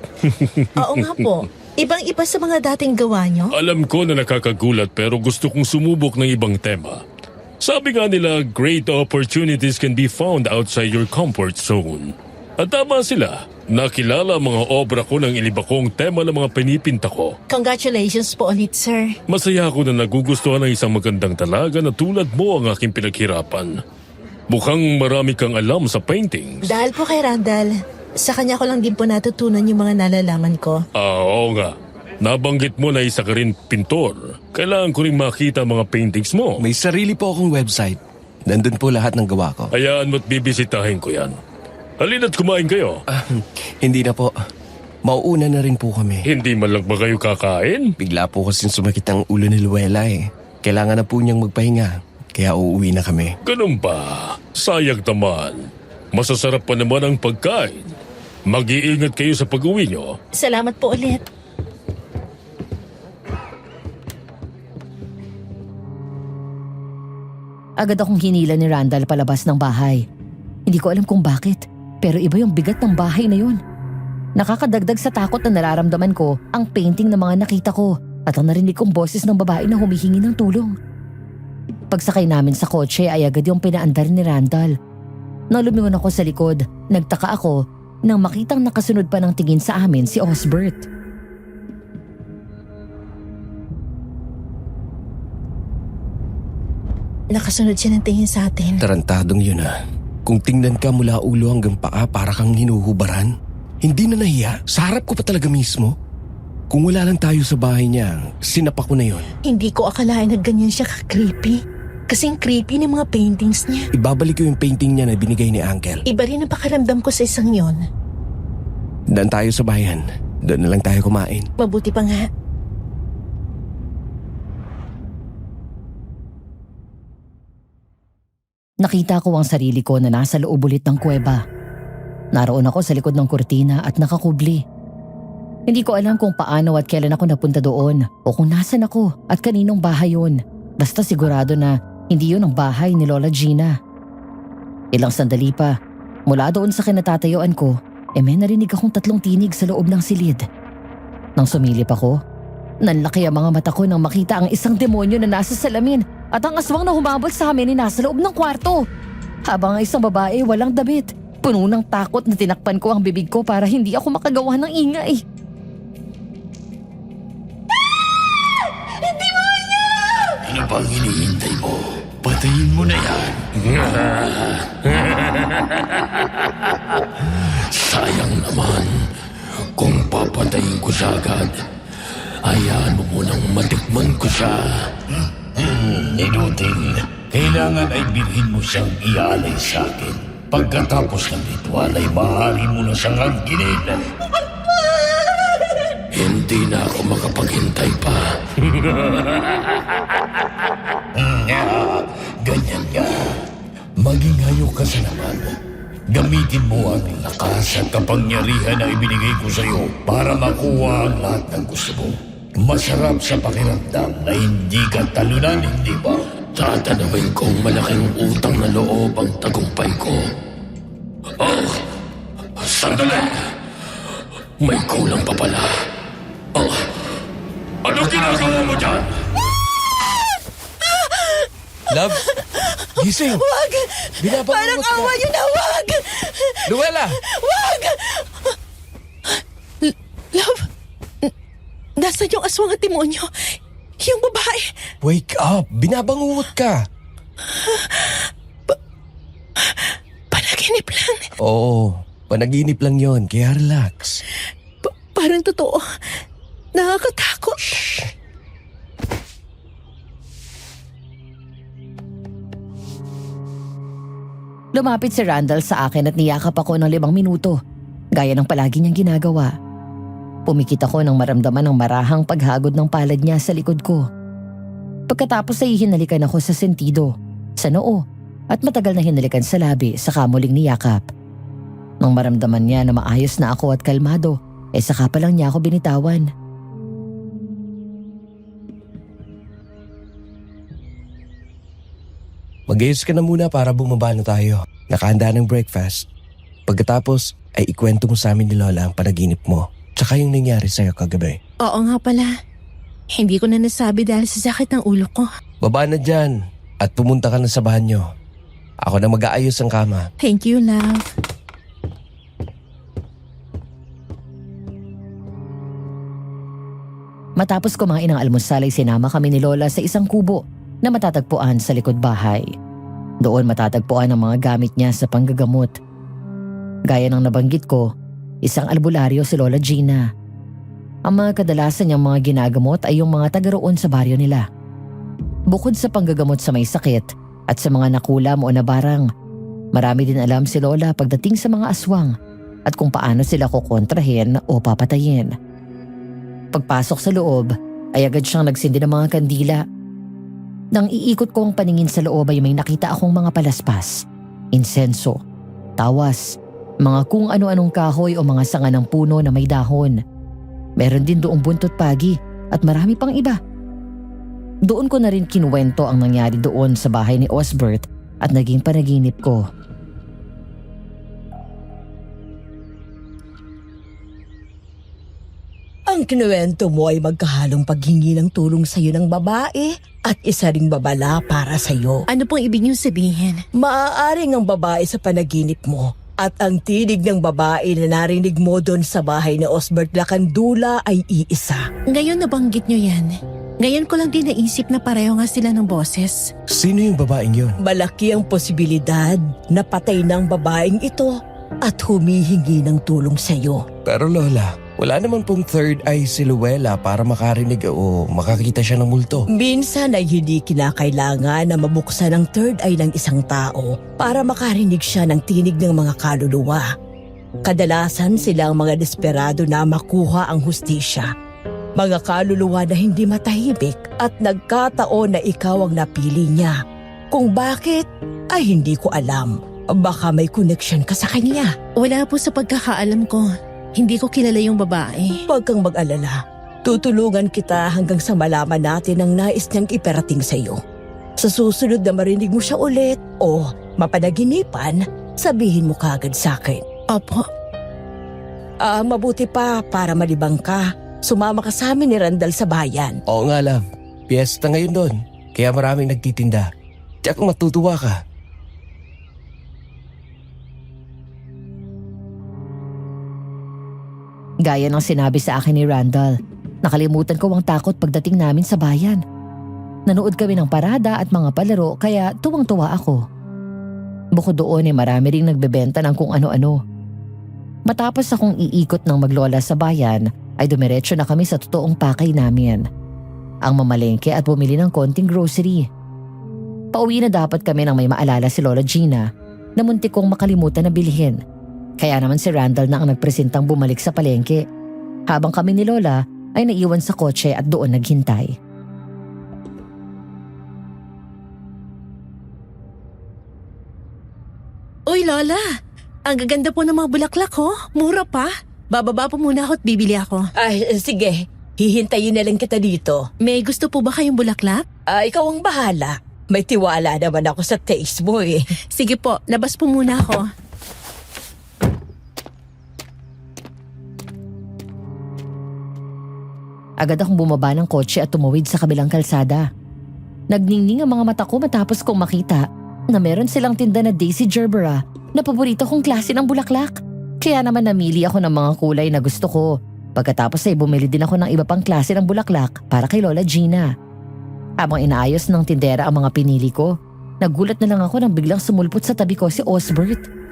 Oo nga po. Ibang-iba sa mga dating gawa nyo. Alam ko na nakakagulat pero gusto kong sumubok ng ibang tema. Sabi nga nila, great opportunities can be found outside your comfort zone. At tama sila. Nakilala ang mga obra ko ng ilibakong tema ng mga pinipinta ko. Congratulations po ulit, sir. Masaya ako na nagugustuhan ng isang magandang talaga na tulad mo ang aking pinaghirapan. Mukhang marami kang alam sa paintings. Dahil po kay Randall, sa kanya ko lang din po natutunan yung mga nalalaman ko. Oo nga. Nabanggit mo na isa ka rin pintor. Kailangan ko rin makita ang mga paintings mo. May sarili po akong website. Nandun po lahat ng gawa ko. Hayaan mo't bibisitahin ko yan. Halina't kumain kayo. Hindi na po. Mauuna na rin po kami. Hindi man lang ba kayo kakain? Bigla po kasing sumakit ang ulo ni Luella eh. Kailangan na po niyang magpahinga. Kaya uuwi na kami. Ganun ba? Sayang naman. Masasarap pa naman ang pagkain. Mag-iingat kayo sa pag-uwi nyo. Salamat po ulit. Agad akong hinila ni Randall palabas ng bahay. Hindi ko alam kung bakit, pero iba yung bigat ng bahay na yun. Nakakadagdag sa takot na nararamdaman ko ang painting ng mga nakita ko at ang narinig kong boses ng babae na humihingi ng tulong. Pagsakay namin sa kotse ay agad yung pinaandar ni Randall. Nang lumingon ako sa likod, nagtaka ako nang makitang nakasunod pa ng tingin sa amin si Osbert. Nakasunod siya ng tingin sa atin. Tarantadong yun ah. Kung tingnan ka mula ulo hanggang paa para kang hinuhubaran. Hindi na nahiya. Sa harap ko pa talaga mismo. Kung wala lang tayo sa bahay niya, sinapak ko na yun. Hindi ko akalain na ganyan siya ka-creepy. Kasing creepy ng mga paintings niya. Ibabalik ko yung painting niya na binigay ni Uncle. Iba rin ang pakiramdam ko sa isang yon. Daan tayo sa bayan. Doon na lang tayo kumain. Mabuti pa nga. Nakita ko ang sarili ko na nasa loob ulit ng kuweba. Naroon ako sa likod ng kurtina at nakakubli. Hindi ko alam kung paano at kailan ako napunta doon o kung nasan ako at kaninong bahay yun. Basta sigurado na hindi yun ang bahay ni Lola Gina. Ilang sandali pa, mula doon sa kinatatayuan ko, may narinig akong 3 tinig sa loob ng silid. Nang sumilip ako, nanlaki ang mga mata ko nang makita ang isang demonyo na nasa salamin at ang aswang na humabol sa amin ay nasa loob ng kwarto. Habang ang isang babae walang damit, puno ng takot na tinakpan ko ang bibig ko para hindi ako makagawa ng ingay. Ano bang hinihintay mo? Patayin mo na yan. Sayang naman. Kung papatayin ko siya agad, hayaan mo munang matikman ko siya. Inutin, kailangan ay bilhin mo siyang ialay sa akin. Pagkatapos ng ritual ay maaari mo na siyang angkinin. Hindi na ako makapaghintay pa. Ganyan nga. Maging hayok ka sa naman. Gamitin mo ang lakas at kapangyarihan na ibinigay ko sa iyo para makuha ang lahat ng gusto mo. Masarap sa pakiramdam na hindi ka talunan, hindi ba? Tatanawin kong malaking utang na loob ang tagumpay ko. Oh, sandali! May kulang pa pala. Oh, ano ginagawa mo dyan? Love, gising! Wag! Binabangungot Parang ka. awa niyo na, wag! Luella! Wag! Love, nasaan yung aswang at demonyo? Yung babae. Wake up! Binabangungot ka! Panaginip lang. Oo, panaginip lang yon, kaya relax. Parang totoo. Nakakatakot. Lumapit si Randall sa akin at niyakap ako ng 5 minuto, gaya ng palagi niyang ginagawa. Pumikit ako nang maramdaman ng marahang paghagod ng palad niya sa likod ko. Pagkatapos ay hinalikan ako sa sentido, sa noo, at matagal na hinalikan sa labi sa kamuling niyakap. Nang maramdaman niya na maayos na ako at kalmado, saka pa lang niya ako binitawan. Mag-ayos ka na muna para bumaba na tayo. Nakahanda ng breakfast. Pagkatapos ay ikwento mo sa amin ni Lola ang panaginip mo. Tsaka yung nangyari sa'yo kagabi. Oo nga pala. Hindi ko na nasabi dahil sa sakit ng ulo ko. Baba na dyan at pumunta ka na sa banyo. Ako na mag-aayos ang kama. Thank you, love. Matapos kumain ng almusal ay sinama kami ni Lola sa isang kubo na matatagpuan sa likod bahay. Doon matatagpuan ang mga gamit niya sa panggagamot. Gaya ng nabanggit ko, isang albularyo si Lola Gina. Ang mga kadalasan niyang mga ginagamot ay yung mga taga roon sa baryo nila. Bukod sa panggagamot sa may sakit at sa mga nakulam o nabarang, marami din alam si Lola pagdating sa mga aswang at kung paano sila kukontrahin o papatayin. Pagpasok sa loob ay agad siyang nagsindi ng mga kandila. Nang iikot ko ang paningin sa loob ay may nakita akong mga palaspas, insenso, tawas, mga kung ano-anong kahoy o mga sanga ng puno na may dahon. Meron din doong buntot pagi at marami pang iba. Doon ko na rin kinuwento ang nangyari doon sa bahay ni Osbert at naging panaginip ko. Ang kinuwento mo ay magkahalong paghingi ng tulong sa'yo ng babae at isa ring babala para sa'yo. Ano pong ibig niyong sabihin? Maaaring ang babae sa panaginip mo at ang tinig ng babae na narinig mo doon sa bahay ni Osbert Lacandula ay iisa. Ngayon nabanggit niyo yan. Ngayon ko lang din naisip na pareho nga sila ng boses. Sino yung babaeng yun? Malaki ang posibilidad na patay ng babaeng ito at humihingi ng tulong sa'yo. Pero Lola, wala naman pong third eye si Luella para makarinig o makakita siya ng multo. Minsan ay hindi kinakailangan na mabuksan ang third eye ng isang tao para makarinig siya ng tinig ng mga kaluluwa. Kadalasan sila ang mga desperado na makuha ang hustisya. Mga kaluluwa na hindi matahimik at nagkataon na ikaw ang napili niya. Kung bakit, ay hindi ko alam. Baka may connection ka sa kanya. Wala po sa pagkakaalam ko. Hindi ko kilala yung babae. Huwag kang mag-alala. Tutulungan kita hanggang sa malaman natin ang nais niyang iparating sa iyo. Sa susunod na marinig mo siya ulit o mapanaginipan, sabihin mo kagad sa akin. Opo. Mabuti pa para malibang ka. Sumama ka sa amin ni Randall sa bayan. Oo nga lang, piyesta ngayon doon, kaya maraming nagtitinda. Tiyak matutuwa ka. Gaya ng sinabi sa akin ni Randall, nakalimutan ko ang takot pagdating namin sa bayan. Nanood kami ng parada at mga palaro kaya tuwang-tuwa ako. Bukod doon ay marami ring nagbebenta ng kung ano-ano. Matapos akong iikot ng maglola sa bayan, ay dumiretso na kami sa totoong pakay namin. Ang mamalengke at bumili ng konting grocery. Pauwi na dapat kami nang may maalala si Lola Gina na muntik kong makalimutan na bilhin. Kaya naman si Randall na ang nagpresentang bumalik sa palengke. Habang kami ni Lola ay naiwan sa kotse at doon naghintay. Uy, Lola! Ang gaganda po ng mga bulaklak, ho. Mura pa. Bababa po muna ako at bibili ako. Ay, sige. Hihintayin na lang kita dito. May gusto po ba kayong bulaklak? Ikaw ang bahala. May tiwala naman ako sa taste mo eh. Sige po, labas po muna ako. Agad akong bumaba ng kotse at tumawid sa kabilang kalsada. Nagningning ang mga mata ko matapos kong makita na meron silang tinda na Daisy Gerbera na paborito kong klase ng bulaklak. Kaya naman namili ako ng mga kulay na gusto ko. Pagkatapos ay bumili din ako ng iba pang klase ng bulaklak para kay Lola Gina. Habang inaayos ng tindera ang mga pinili ko, nagulat na lang ako nang biglang sumulpot sa tabi ko si Osbert.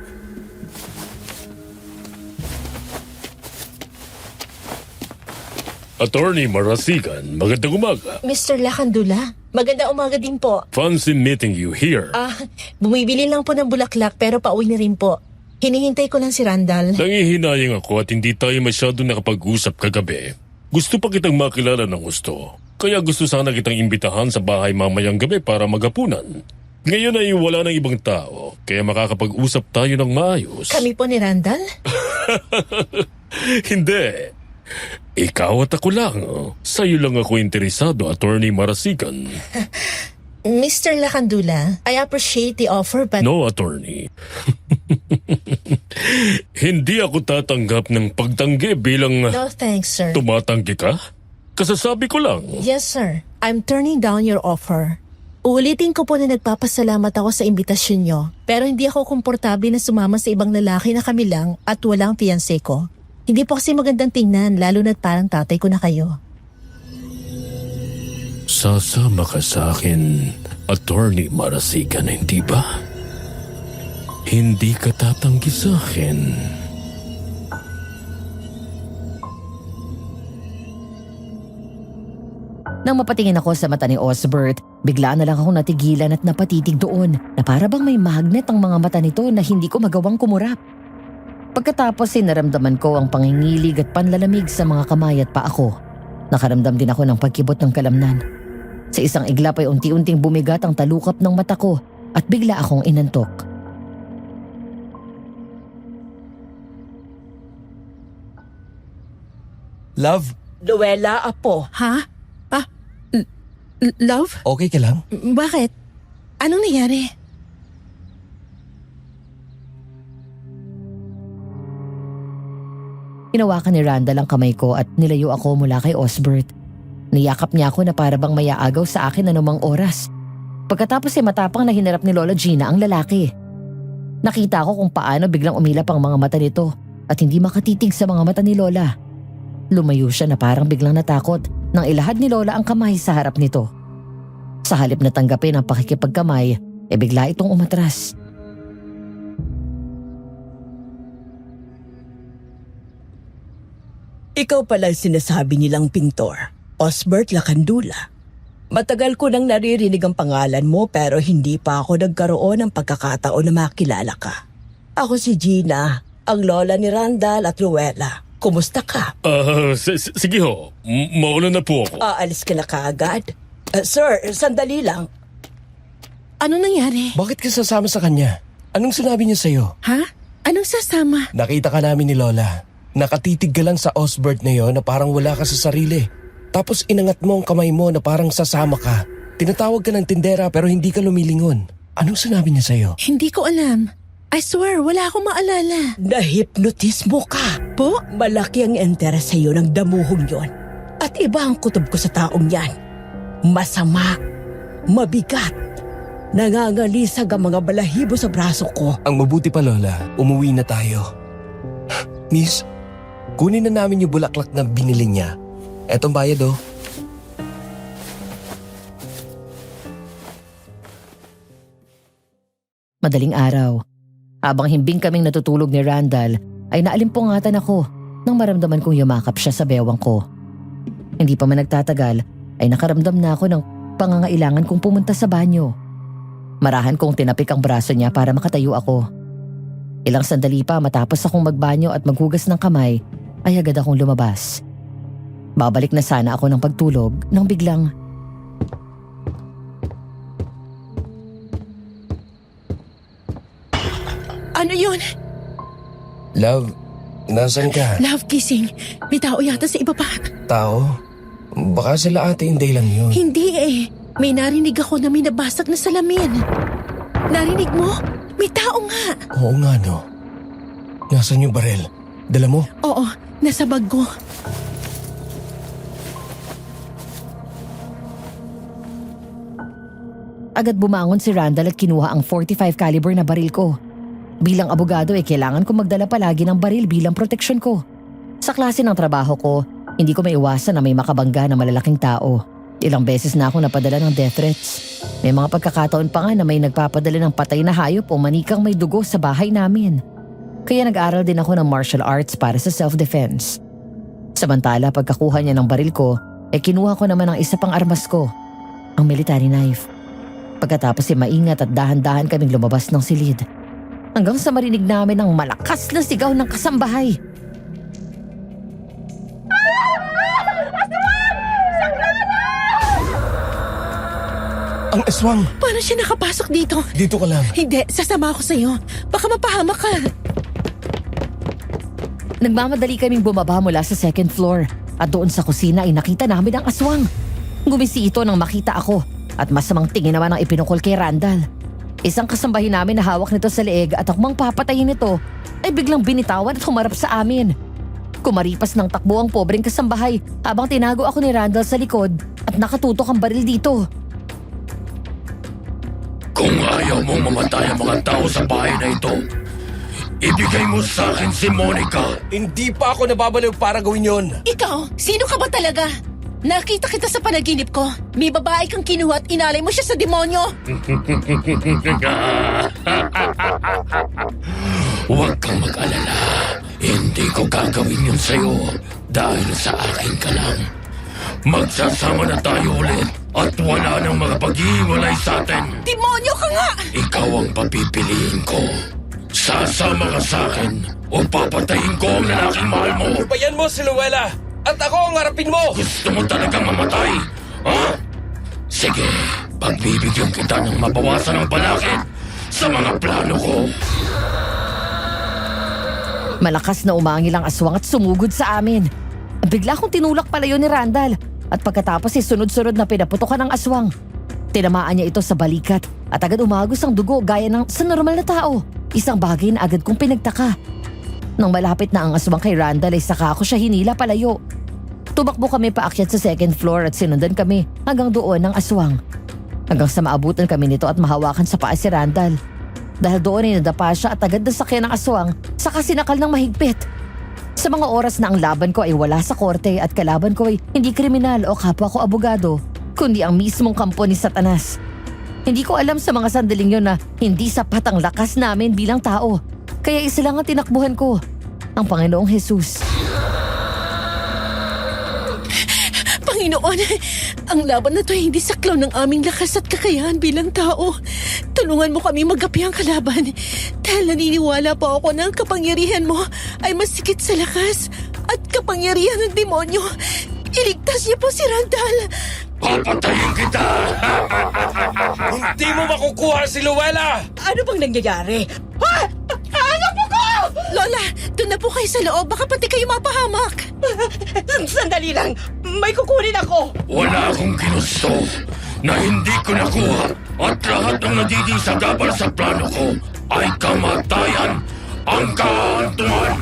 Attorney Marasigan, magandang umaga. Mr. Lakandula, maganda umaga din po. Fancy meeting you here. Bumibili lang po ng bulaklak pero pauwi na rin po. Hinihintay ko lang si Randall. Nangihinayang ako at hindi tayo masyado nakapag-usap kagabi. Gusto pa kitang makilala ng gusto. Kaya gusto sana kitang imbitahan sa bahay mamayang gabi para magapunan. Ngayon ay wala ng ibang tao, kaya makakapag-usap tayo ng maayos. Kami po ni Randall? Hindi. Ikaw at ako lang. Sa'yo lang ako interesado, Attorney Marasigan. Mr. Lakandula, I appreciate the offer but... No, Attorney. Hindi ako tatanggap ng pagtanggi bilang No thanks, sir. tumatanggi ka. Kasasabi ko lang. Yes, sir. I'm turning down your offer. Uulitin ko po na nagpapasalamat ako sa imbitasyon nyo, pero hindi ako komportable na sumama sa ibang lalaki na kami lang at walang fiancé ko. Hindi po kasi magandang tingnan, lalo na't parang tatay ko na kayo. Sasama ka sa akin, Attorney Marasigan, hindi ba? Hindi ka tatanggi sa akin. Nang mapatingin ako sa mata ni Osbert, bigla na lang akong natigilan at napatitig doon na para bang may magnet ang mga mata nito na hindi ko magawang kumurap. Pagkatapos naramdaman ko ang pangingilig at panlalamig sa mga kamay at paa ko. Nakaramdam din ako ng pagkibot ng kalamnan. Sa isang iglap ay unti-unting bumigat ang talukap ng mata ko at bigla akong inantok. Love, Luella, apo. Ha? Love? okay ka lang? Bakit? Anong nangyari? Hinawakan ni Randall ang kamay ko at nilayo ako mula kay Osbert. Niyakap niya ako na para bang mayaagaw sa akin anumang oras. Pagkatapos matapang na hinarap ni Lola Gina ang lalaki. Nakita ko kung paano biglang umilap ang mga mata nito at hindi makatitig sa mga mata ni Lola. Lumayo siya na parang biglang natakot nang ilahad ni Lola ang kamay sa harap nito. Sa halip na tanggapin ang pakikipagkamay, bigla itong umatras. Ikaw pala ang sinasabi nilang pintor, Osbert Lakandula. Matagal ko nang naririnig ang pangalan mo pero hindi pa ako nagkaroon ng pagkakataon na makilala ka. Ako si Gina, ang lola ni Randall at Luella. Kumusta ka? Sige ho, mauna na po ako. Aalis ka na kaagad? Sir, sandali lang. Ano nangyari? Bakit ka sasama sa kanya? Anong sinabi niya sa'yo? Ha? Anong sasama? Nakita ka namin ni Lola. Nakatitig ka lang sa Osbert na yon na parang wala ka sa sarili. Tapos inangat mo ang kamay mo na parang sasama ka. Tinatawag ka ng tindera pero hindi ka lumilingon. Anong sinabi niya sa'yo? Hindi ko alam. I swear, wala akong maalala. Nahipnotis mo ka. Po? Malaki ang interes sa'yo ng damuhong yon. At iba ang kutob ko sa taong yan. Masama, mabigat, nangangalisag ang mga balahibo sa braso ko. Ang mabuti pa Lola, umuwi na tayo. Miss, kunin na namin yung bulaklak na binili niya. Etong bayad oh. Madaling araw. Habang himbing kaming natutulog ni Randall, ay naalimpungatan ako nang maramdaman kong yumakap siya sa bewang ko. Hindi pa man nagtatagal, ay nakaramdam na ako ng pangangailangan kong pumunta sa banyo. Marahan kong tinapik ang braso niya para makatayo ako. Ilang sandali pa matapos akong magbanyo at maghugas ng kamay, ay agad akong lumabas. Babalik na sana ako ng pagtulog nang biglang Ano yun? Love, nasan ka? Love kissing. May tao yata sa ibaba. Tao? Baka sila Ate Inday lang yun. Hindi eh. May narinig ako na may nabasag na salamin. Narinig mo? May tao nga. Oo nga no. Nasaan yung barel? Dala mo? Oo, nasa bag ko. agad bumangon si Randall at kinuha ang .45 caliber na baril ko. Bilang abogado kailangan ko magdala palagi ng baril bilang proteksyon ko. Sa klase ng trabaho ko, hindi ko maiwasan na may makabangga na malalaking tao. Ilang beses na ako napadala ng death threats. May mga pagkakataon pa nga na may nagpapadala ng patay na hayop o manikang may dugo sa bahay namin. Kaya nag-aral din ako ng martial arts para sa self-defense. Samantala pagkakuha niya ng baril ko, kinuha ko naman ang isa pang armas ko, ang military knife. Pagkatapos maingat at dahan-dahan kaming lumabas ng silid. Hanggang sa marinig namin ang malakas na sigaw ng kasambahay. Ang aswang! Paano siya nakapasok dito? Dito ka lang. Hindi, sasama ako sa'yo. Baka mapahamak ka. Nagmamadali kaming bumaba mula sa second floor at doon sa kusina ay nakita namin ang aswang. Gumisi ito nang makita ako at masamang tingin naman ang ipinukol kay Randall. Isang kasambahin namin na hawak nito sa leeg at akmang papatayin nito ay biglang binitawan at humarap sa amin. Kumaripas ng takbo ang pobreng kasambahay habang tinago ako ni Randall sa likod at nakatutok ang baril dito. Kung ayaw mong mamatay ang mga tao sa bahay na ito, ibigay mo sa akin si Monica. Hindi pa ako nababaliw para gawin yon. Ikaw, sino ka ba talaga? Nakita kita sa panaginip ko. May babae kang kinuha at inalay mo siya sa demonyo. Huwag kang mag-alala. Hindi ko gagawin yun sa'yo dahil sa akin ka lang. Magsasama na tayo ulit at wala nang mga pag-iwalay sa atin. Demonyo ka nga! Ikaw ang papipiliin ko. Sasama ka sa akin o papatayin ko ang lalaking mahal mo. Bayan mo si Luella at ako ang harapin mo. Gusto mo talagang mamatay? Ha? Sige, pagbibigyan kita ng mabawasan ng balakid sa mga plano ko. Malakas na umangil ang aswang at sumugod sa amin. Bigla kong tinulak palayo ni Randall at pagkatapos sunod-sunod na pinaputokan ng aswang. Tinamaan niya ito sa balikat at agad umagos ang dugo gaya ng sa normal na tao. Isang bagay na agad kong pinagtaka. Nang malapit na ang aswang kay Randall ay saka ako siya hinila palayo. Tumakbo kami paakyat sa second floor at sinundan kami hanggang doon ng aswang. Hanggang sa maabutan kami nito at mahawakan sa paa si Randall. Dahil doon ay nadapa siya at agad nasakyan ng aswang saka sinakal ng mahigpit. Sa mga oras na ang laban ko ay wala sa korte at kalaban ko ay hindi kriminal o kapwa ko abogado, kundi ang mismong kampo ni Satanas. Hindi ko alam sa mga sandaling yon na hindi sapat ang lakas namin bilang tao. Kaya isa lang ang tinakbuhan ko, ang Panginoong Jesus. Panginoon, ang laban na to ay hindi saklaw ng aming lakas at kakayahan bilang tao. Tulungan mo kami magapi ang kalaban. Dahil naniniwala pa ako na ang kapangyarihan mo ay masikit sa lakas at kapangyarihan ng demonyo. Iligtas niyo po si Randall. Papatayin kita! Hindi mo makukuha si Luella! Ano bang nangyayari? Ha? Ano po ko? Lola, doon na po kayo sa loob. Baka pati kayo mapahamak. Sandali lang. May kukunin ako. Wala akong ginusto na hindi ko nakuha at lahat ng nagiging sagabal sa plano ko ay kamatayan ang kahantungan.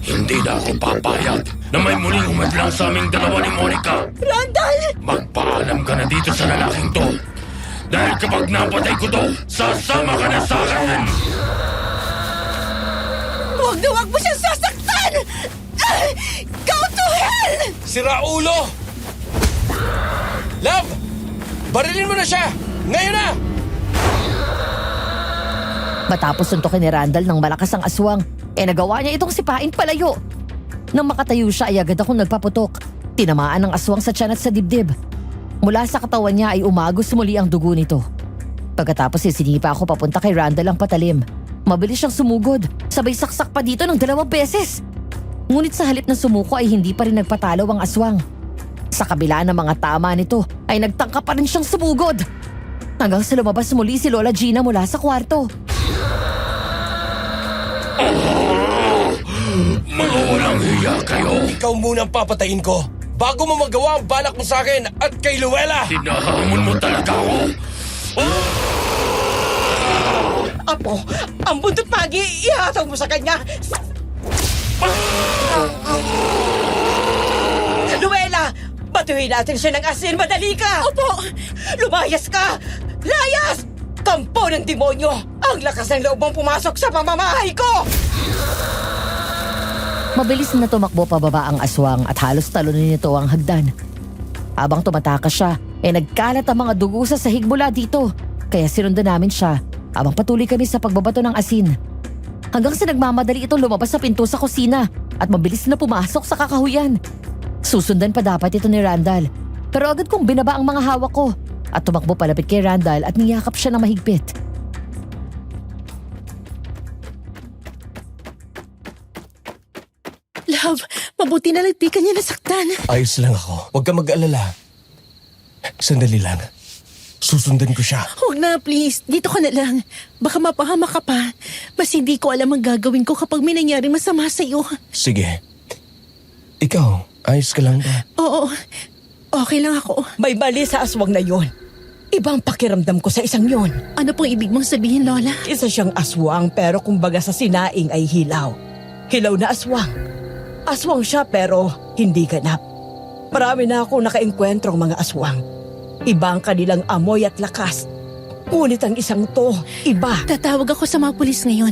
Hindi na ako papayag na may muling umadlang sa aming dalawa ni Monica. Randall! Magpaalam ka na dito sa lalaking to. Dahil kapag napatay ko to, sasama ka na sa akin. Huwag na huwag mo siyang sasaktan! Go to hell! Sira ulo! Love! Barilin mo na siya! Ngayon na! Matapos suntukin ni Randall ng malakas ang aswang, nagawa niya itong sipain palayo. Nang makatayo siya ay agad akong nagpaputok. Tinamaan ng aswang sa tiyan at sa dibdib. Mula sa katawan niya ay umagos muli ang dugo nito. Pagkatapos sinipa ako papunta kay Randall ang patalim. Mabilis siyang sumugod, sabay saksak pa dito ng 2 beses. Ngunit sa halip na sumuko ay hindi pa rin nagpatalo ang aswang. Sa kabila ng mga tama nito ay nagtangka pa rin siyang sumugod. Hanggang sa lumabas muli si Lola Gina mula sa kwarto. Mga walang hiya kayo! Ikaw muna ang papatayin ko bago mo magawa ang balak mo sa akin at kay Luella! Hinahamon mo talaga ako! Apo, ang buntot pagi, ihatag mo sa kanya. Luella, batuhin natin siya ng asin. Madali ka! Opo! Lumayas ka! Layas! Kampo ng demonyo! Ang lakas ng loob mong pumasok sa pamamahay ko! Mabilis na tumakbo pababa ang aswang at halos talunin nito ang hagdan. Habang tumatakas siya, nagkalat ang mga dugo sa sahig mula dito. Kaya sinundan namin siya habang patuloy kami sa pagbabato ng asin. Hanggang sa nagmamadali itong lumabas sa pinto sa kusina at mabilis na pumasok sa kakahuyan. Susundan pa dapat ito ni Randall. Pero agad kong binaba ang mga hawak ko at tumakbo palapit kay Randall at niyakap siya ng mahigpit. Love, mabuti na lang di ka niya nasaktan. Ayos lang ako. Huwag ka mag-alala. Sandali lang. Susundan ko siya. Huwag na, please. Dito ka na lang. Baka mapahama ka pa. Mas hindi ko alam ang gagawin ko kapag may nangyari masama sa'yo. Sige. Ikaw, ayos ka lang ba? Oo, okay lang ako. May mali sa aswang na yon. Ibang pakiramdam ko sa isang yon. Ano pong ibig mong sabihin, Lola? Isa siyang aswang pero kumbaga sa sinaing ay hilaw. Hilaw na aswang. Aswang siya pero hindi ganap. Marami na ako nakaengkwentrong mga aswang. Iba ang kanilang amoy at lakas. Ngunit ang isang to, iba. Tatawag ako sa mga pulis ngayon.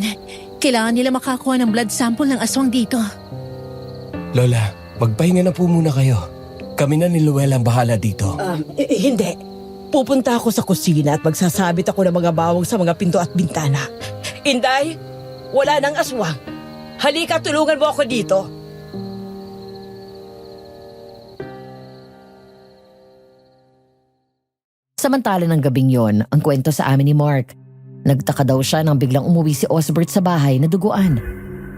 Kailangan nila makakuha ng blood sample ng aswang dito. Lola, magpahinga na po muna kayo. Kami na ni Luella ang bahala dito. Hindi. Pupunta ako sa kusina at magsasabit ako ng mga bawang sa mga pinto at bintana. Inday, wala nang aswang. Halika, tulungan mo ako dito. Samantala ng gabing yon, ang kwento sa amin ni Mark. Nagtaka daw siya nang biglang umuwi si Osbert sa bahay na duguan.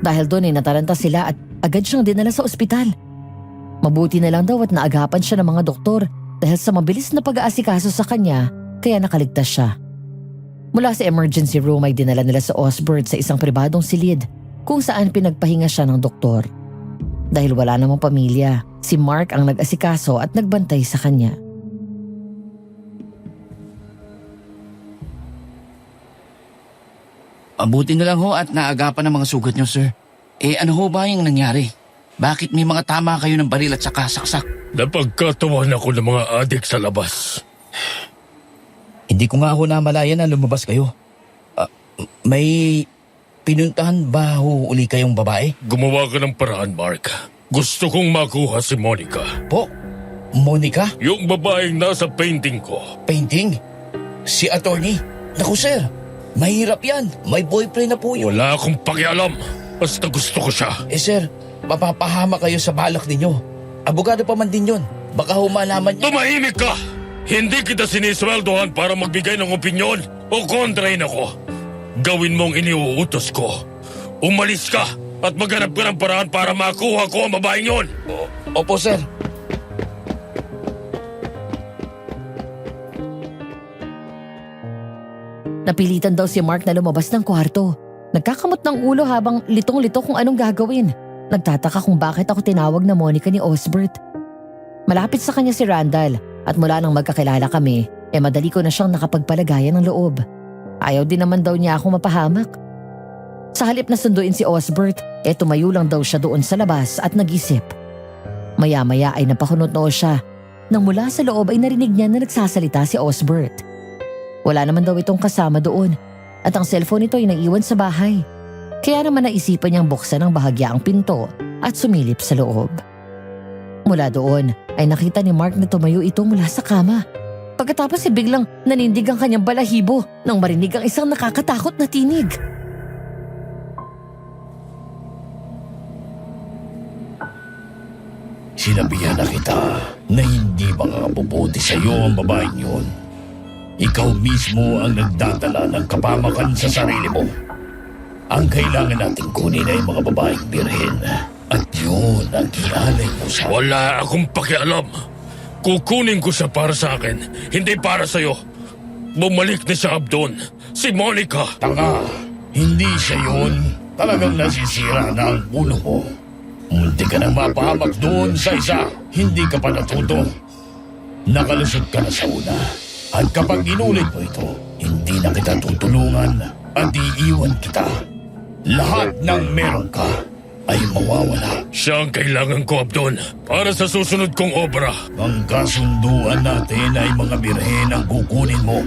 Dahil doon ay nataranta sila at agad siyang dinala sa ospital. Mabuti na lang daw at naagapan siya ng mga doktor dahil sa mabilis na pag-aasikaso sa kanya kaya nakaligtas siya. Mula sa emergency room ay dinala nila sa Osbert sa isang pribadong silid kung saan pinagpahinga siya ng doktor. Dahil wala namang pamilya, si Mark ang nag-asikaso at nagbantay sa kanya. Abuti na lang ho at naagapan ang mga sugat niyo, sir. Ano ho ba yung nangyari? Bakit may mga tama kayo ng baril at saka saksak? Napagkatawan ako ng mga adik sa labas. Hindi ko nga ho namalayan na lumabas kayo. May pinuntahan ba ho uli kayong babae? Gumawa ka ng paraan, Mark. Gusto kong makuha si Monica. Po? Monica? Yung babaeng nasa painting ko. Painting? Si attorney? Naku, sir. Mahirap yan. May boyfriend na po yun. Wala akong pakialam. Basta gusto ko siya. Sir, mapapahama kayo sa balak ninyo. Abogado pa man din yun. Baka humalaman niya. Tumahimik ka! Hindi kita sinisweldohan para magbigay ng opinyon o kontrahin ako. Gawin mong iniuutos ko. Umalis ka at maghanap ka ng paraan para makuha ko ang babaeng yon. Opo, sir. Napilitan daw si Mark na lumabas ng kwarto. Nagkakamot ng ulo habang litong-lito kung anong gagawin. Nagtataka kung bakit ako tinawag na Monica ni Osbert. Malapit sa kanya si Randall at mula nang magkakilala kami, madali ko na siyang nakapagpalagayan ng loob. Ayaw din naman daw niya akong mapahamak. Sa halip na sunduin si Osbert, tumayo lang daw siya doon sa labas at nag-isip. Maya-maya ay napakunot noo siya nang mula sa loob ay narinig niya na nagsasalita si Osbert. Wala naman daw itong kasama doon at ang cellphone nito ay naiwan sa bahay. Kaya naman naisipan niyang buksan ang bahagyaang pinto at sumilip sa loob. Mula doon ay nakita ni Mark na tumayo ito mula sa kama. Pagkatapos biglang nanindig ang kanyang balahibo nang marinig ang isang nakakatakot na tinig. Sinabihan na kita na hindi makakabubuti sa iyo ang babaeng yun. Ikaw mismo ang nagdadala ng kapamakan sa sarili mo. Ang kailangan nating kunin ay mga babaeng birhen At yun ang ialay mo sa... Wala akong pakialam. Kukunin ko siya para sa akin, hindi para sa'yo. Bumalik na siya doon. Si Monica. Tanga, hindi siya yun. Talagang nasisira na ang ulo mo. Munti ka nang mapahamak doon sa isa. Hindi ka pa natuto. Nakalusot ka na sa una. At kapag inulit mo ito, hindi na kita tutulungan at iiwan kita. Lahat ng meron ka ay mawawala. Siya ang kailangan ko, Abdon, para sa susunod kong obra. Ang kasunduan natin ay mga birhen ang kukunin mo.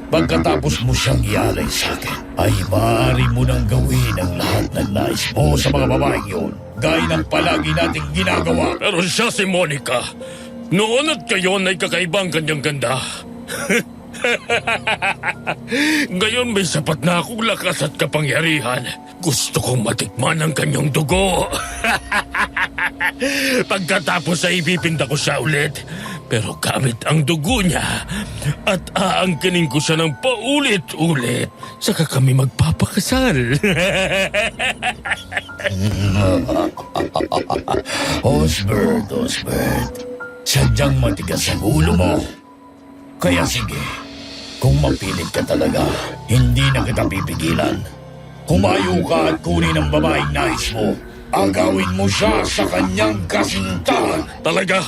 Pagkatapos mo siyang ialay sa akin, ay maaari mo nang gawin ang lahat ng nais mo sa mga babaeng yun. Gaya ng palagi nating ginagawa. Pero siya si Monica. Noon at ngayon ay kakaibang kanyang ganda. Ngayon may sapat na akong lakas at kapangyarihan. Gusto kong matikman ang kanyang dugo. Pagkatapos ay ipipinda ko siya ulit. Pero gamit ang dugo niya. At aangkinin ko siya ng paulit-ulit. Saka kami magpapakasal. Osbert. Sadyang matigas ang ulo mo. Kaya sige, kung mapilit ka talaga, hindi na kita pipigilan. Kumayo ka at kunin ang babaeng nais mo. Agawin mo siya sa kanyang kasintahan. Talaga?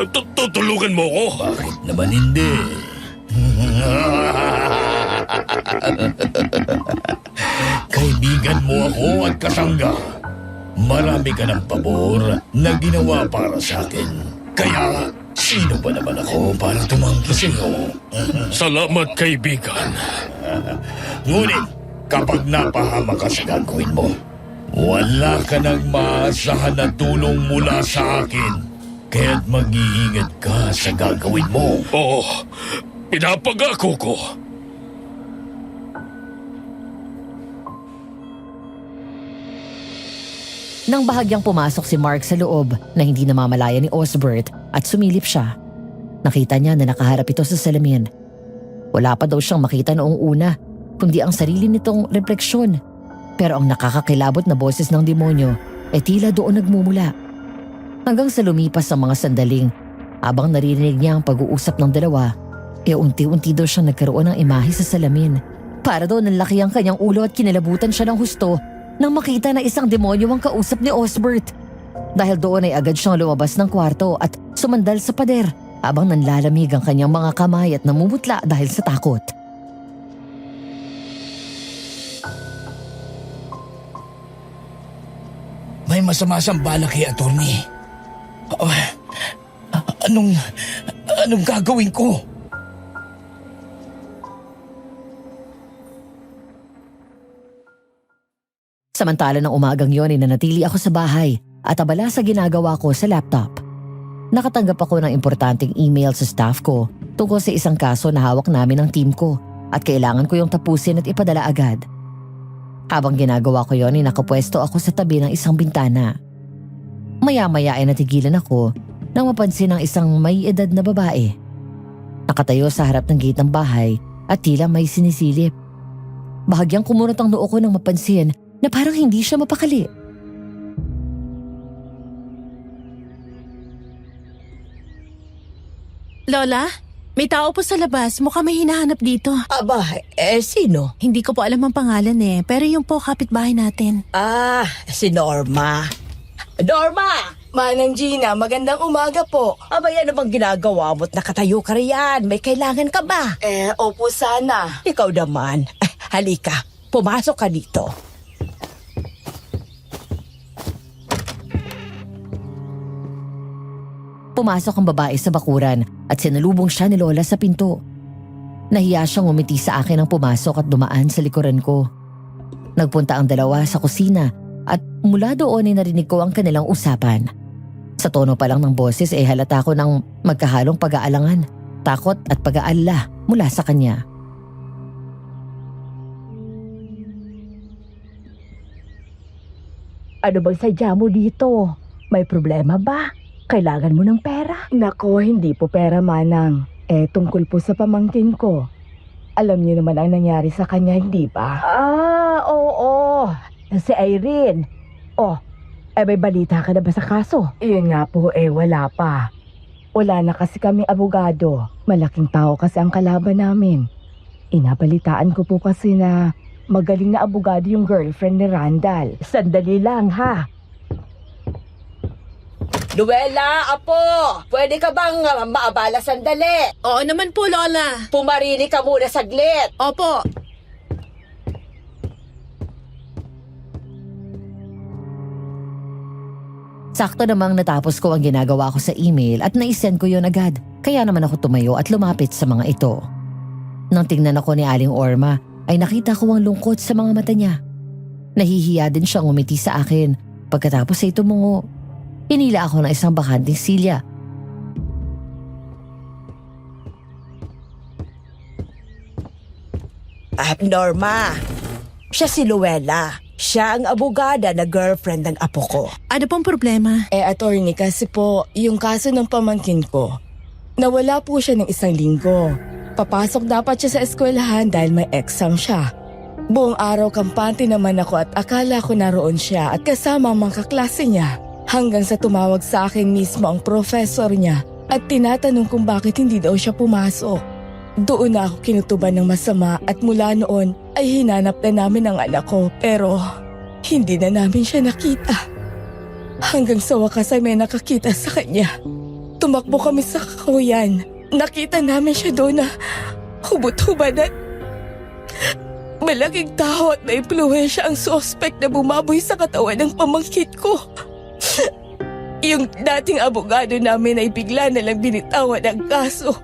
Tutulungan mo ko? Bakit naman hindi? Kaibigan mo ako at kasangga. Marami ka ng pabor na ginawa para sa akin. Kaya, sino ba naman ako para tumanggi sa iyo? Salamat, kaibigan. Ngunit, kapag napahama ka sa gagawin mo, wala ka nang maasahan na tulong mula sa akin. Kaya't mag-iingat ka sa gagawin mo. Oo, pinapagako ko. Nang bahagyang pumasok si Mark sa loob na hindi namamalaya ni Osbert at sumilip siya, nakita niya na nakaharap ito sa salamin. Wala pa daw siyang makita noong una, kundi ang sarili nitong refleksyon. Pero ang nakakakilabot na boses ng demonyo ay tila doon nagmumula. Hanggang sa lumipas ang mga sandaling, habang naririnig niya ang pag-uusap ng dalawa, unti-unti daw siyang nagkaroon ng imahe sa salamin. Para daw nanlaki ang kanyang ulo at kinalabutan siya ng husto nang makita na isang demonyo ang kausap ni Osbert. Dahil doon ay agad siyang lumabas ng kwarto at sumandal sa pader habang nanlalamig ang kanyang mga kamay at namumutla dahil sa takot. May masama siyang balak kay attorney. Anong gagawin ko? Samantala ng umagang yon ay nanatili ako sa bahay at abala sa ginagawa ko sa laptop. Nakatanggap ako ng importanteng email sa staff ko tungkol sa isang kaso na hawak namin ng team ko at kailangan ko yung tapusin at ipadala agad. Habang ginagawa ko yon ay nakapwesto ako sa tabi ng isang bintana. Maya-maya ay natigilan ako nang mapansin ang isang may edad na babae. Nakatayo sa harap ng gate ng bahay at tila may sinisilip. Bahagyang kumunot ang noo ko nang mapansin na parang hindi siya mapakali. Lola, may tao po sa labas. Mukhang may hinahanap dito. Aba, sino? Hindi ko po alam ang pangalan pero yung po kapitbahay natin. Si Norma. Norma! Manang Gina, magandang umaga po. Aba, yan bang ginagawa mo't nakatayo ka riyan? May kailangan ka ba? Opo sana. Ikaw naman. Halika, pumasok ka dito. Pumasok ang babae sa bakuran at sinalubong siya ni Lola sa pinto. Nahiya siyang umiti sa akin nang pumasok at dumaan sa likuran ko. Nagpunta ang dalawa sa kusina at mula doon ay narinig ko ang kanilang usapan. Sa tono pa lang ng boses ay halata ko ng magkahalong pag-aalangan, takot at pag-aalala mula sa kanya. Ano bang sadya mo dito? May problema ba? Kailangan mo ng pera? Nako, hindi po pera, Manang. Tungkol po sa pamangkin ko. Alam niyo naman ang nangyari sa kanya, hindi ba? Oo. Si Irene. May balita ka na ba sa kaso? Iyon nga po, wala pa. Wala na kasi kaming abogado. Malaking tao kasi ang kalaban namin. Inabalitaan ko po kasi na magaling na abogado yung girlfriend ni Randall. Sandali lang, ha? Luella, apo! Pwede ka bang maabala sandali? Oo naman po, Lola. Pumarili ka muna saglit. Opo. Sakto namang natapos ko ang ginagawa ko sa email at naisend ko yon agad. Kaya naman ako tumayo at lumapit sa mga ito. Nang tingnan ako ni Aling Orma, ay nakita ko ang lungkot sa mga mata niya. Nahihiya din siyang umiti sa akin. Pagkatapos ay tumungo. Hinila ako ng isang bakanting silya. Norma, siya si Luella. Siya ang abogada na girlfriend ng apo ko. Ano pong problema? Attorney, kasi po, yung kaso ng pamangkin ko, nawala po siya ng 1 linggo. Papasok dapat siya sa eskwelahan dahil may exam siya. Buong araw kampante naman ako at akala ko naroon siya at kasama ang mga kaklase niya. Hanggang sa tumawag sa akin mismo ang professor niya at tinatanong kung bakit hindi daw siya pumasok. Doon na ako kinutuban ng masama at mula noon ay hinanap na namin ang anak ko pero hindi na namin siya nakita. Hanggang sa wakas ay may nakakita sa kanya. Tumakbo kami sa kakahuyan. Nakita namin siya doon na hubot-hubad at malaking taho at may impluwensya ang suspect na bumaboy sa katawan ng pamangkin ko. Yung dating abogado namin ay bigla na lang binitawan ang kaso.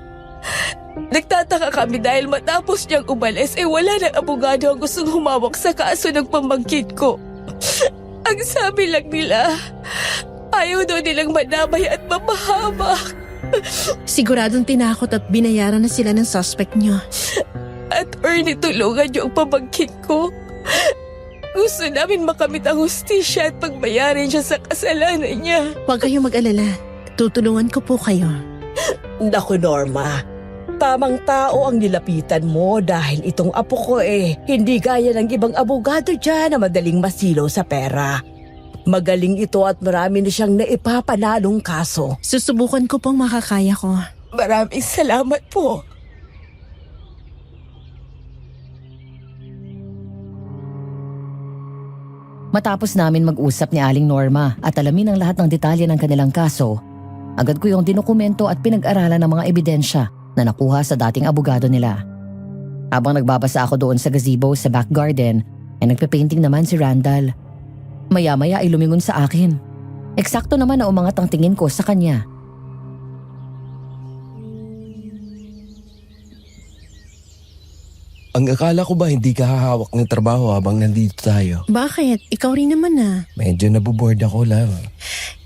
Nagtataka kami dahil matapos niyang umalis wala ng abogado ang gustong humawak sa kaso ng pamangkin ko. Ang sabi lang nila, ayaw daw nilang madamay at mapahamak. Siguradong tinakot at binayaran na sila ng suspect niyo. At Ernie, tulungan niyo ang pamangkin ko. Gusto namin makamit ang hustisya at pagbayarin siya sa kasalanan niya. Huwag kayong mag-alala. Tutulungan ko po kayo. Naku, Norma. Tamang tao ang nilapitan mo dahil itong apo ko hindi gaya ng ibang abogado dyan na madaling masilaw sa pera. Magaling ito at marami na siyang naipapanalong kaso. Susubukan ko pong makakaya ko. Maraming salamat po. Matapos namin mag-usap ni Aling Norma at alamin ang lahat ng detalye ng kanilang kaso, agad ko yung dinokumento at pinag-aralan ng mga ebidensya na nakuha sa dating abogado nila. Habang nagbabasa ako doon sa gazebo sa back garden, ay nagpe-painting naman si Randall. Maya-maya ay lumingon sa akin. Eksakto naman na umangat ang tingin ko sa kanya. Ang akala ko ba hindi ka hahawak ng trabaho habang nandito tayo? Bakit? Ikaw rin naman na. Medyo naboboard ako, love.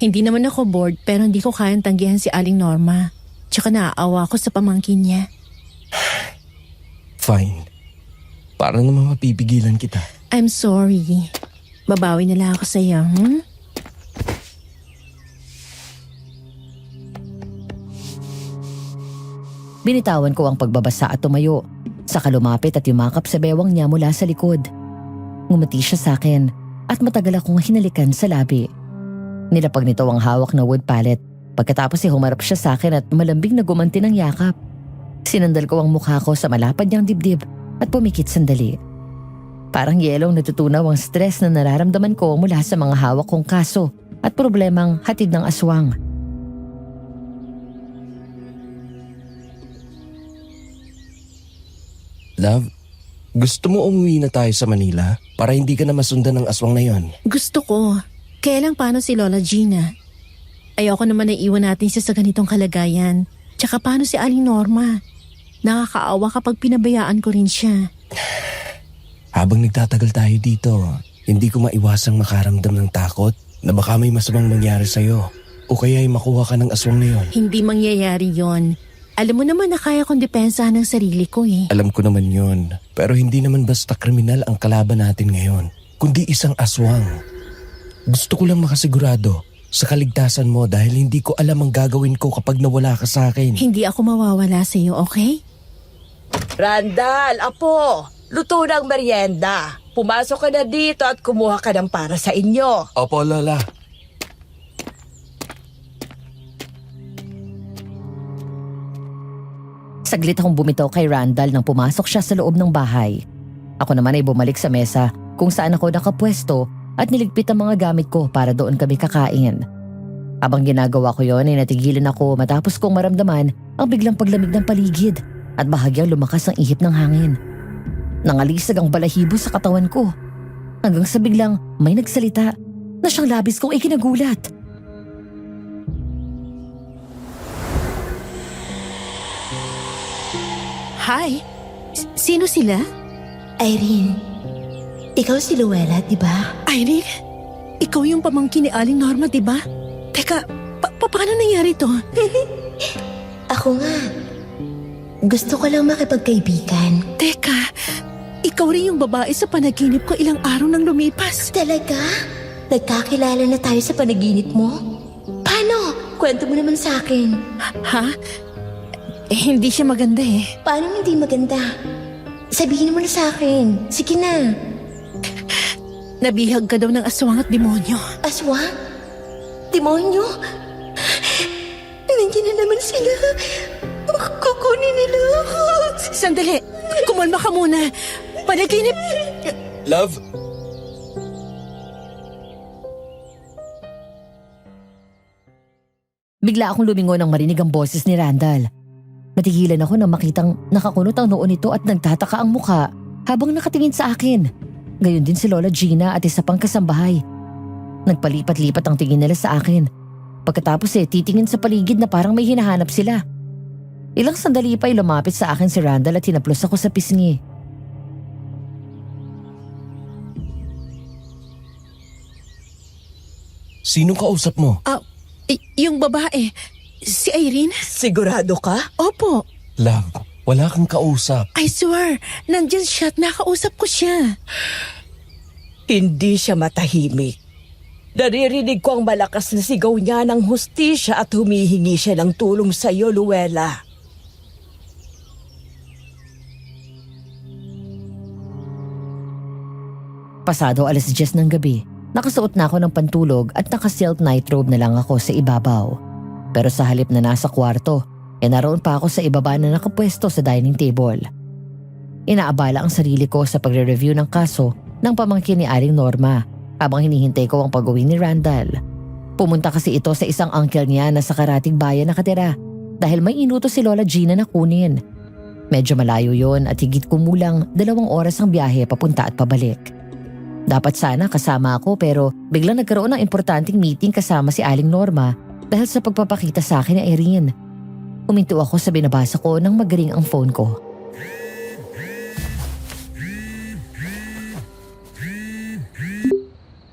Hindi naman ako bored pero hindi ko kayang tanggihan si Aling Norma. Tsaka naaawa ako sa pamangkin niya. Fine. Para naman mapipigilan kita. I'm sorry. Babawi na lang ako sa iyo, Binitawan ko ang pagbabasa at tumayo. Saka lumapit at yumakap sa bewang niya mula sa likod. Ngumati siya sa akin at matagal akong hinalikan sa labi. Nilapag nito ang hawak na wood pallet. Pagkatapos humarap siya sa akin at malambing na gumanti ng yakap. Sinandal ko ang mukha ko sa malapad niyang dibdib at pumikit sandali. Parang yelong natutunaw ang stress na nararamdaman ko mula sa mga hawak kong kaso at problemang hatid ng aswang. Love, gusto mo umuwi na tayo sa Manila para hindi ka na masundan ng aswang na yon? Gusto ko. Kaya lang paano si Lola Gina? Ayoko naman na iwan natin siya sa ganitong kalagayan. Tsaka paano si Aling Norma? Nakakaawa kapag pinabayaan ko rin siya. Habang nagtatagal tayo dito, hindi ko maiwasang makaramdam ng takot na baka may masamang mangyari sa'yo o kaya ay makuha ka ng aswang na yon. Hindi mangyayari yon. Alam mo naman na kaya kong depensahan ng sarili ko Alam ko naman yon, pero hindi naman basta kriminal ang kalaban natin ngayon, kundi isang aswang. Gusto ko lang makasigurado sa kaligtasan mo dahil hindi ko alam ang gagawin ko kapag nawala ka sa akin. Hindi ako mawawala sa iyo, okay? Randall, apo, luto ng merienda. Pumasok ka na dito at kumuha ka ng para sa inyo. Opo, Lola. Saglit akong bumitaw kay Randall nang pumasok siya sa loob ng bahay. Ako naman ay bumalik sa mesa kung saan ako nakapwesto at niligpit ang mga gamit ko para doon kami kakain. Habang ginagawa ko yon ay natigilan ako matapos kong maramdaman ang biglang paglamig ng paligid at bahagyang lumakas ang ihip ng hangin. Nangalisag ang balahibo sa katawan ko hanggang sa biglang may nagsalita na siyang labis kong ikinagulat. Hi, sino sila? Irene, ikaw si Luella, di ba? Irene, ikaw yung pamangkin ni Aling Norma, di ba? Teka, paano nangyari to? Ako nga. Gusto ko lang makipagkaibigan. Teka, ikaw rin yung babae sa panaginip ko ilang araw nang lumipas. Talaga? Nagkakilala na tayo sa panaginip mo? Paano? Kwento mo naman sa akin. Ha? Hindi siya maganda eh. Paano hindi maganda? Sabihin mo na sa akin. Sige na. Nabihag ka daw ng aswang at demonyo. Aswang? Demonyo? Nandiyan na naman sila. Kukunin nila ako. Sandali, kumalma ka muna. Panaginip. Love? Bigla akong lumingon nang marinig ang boses ni Randall. Natigilan ako nang makitang nakakunot ang noo nito at nagtataka ang mukha habang nakatingin sa akin. Gayon din si Lola Gina at isa pang kasambahay. Nagpalipat-lipat ang tingin nila sa akin. Pagkatapos titingin sa paligid na parang may hinahanap sila. Ilang sandali pa ay lumapit sa akin si Randall at hinaplos ako sa pisngi. Sinong kausap mo? Yung babae, si Irene? Sigurado ka? Opo, Love, wala kang kausap. I swear, nandyan siya at nakausap ko siya. Hindi siya matahimik. Naririnig ko ang malakas na sigaw niya ng hustisya at humihingi siya ng tulong sa iyo, Luella. Pasado 10:00 ng gabi, nakasuot na ako ng pantulog at naka-silk nightrobe na lang ako sa ibabaw. Pero sa halip na nasa kwarto, naroon pa ako sa ibaba na nakapwesto sa dining table. Inaabala ang sarili ko sa pagre-review ng kaso ng pamangkin ni Aling Norma habang hinihintay ko ang pag-uwi ni Randall. Pumunta kasi ito sa isang uncle niya na sa karating bayan nakatira dahil may inutos si Lola Gina na kunin. Medyo malayo yon at higit kumulang 2 oras ang biyahe papunta at pabalik. Dapat sana kasama ako pero biglang nagkaroon ng importanteng meeting kasama si Aling Norma dahil sa pagpapakita sa akin ni Irene. Huminto ako sa binabasa ko nang magaring ang phone ko.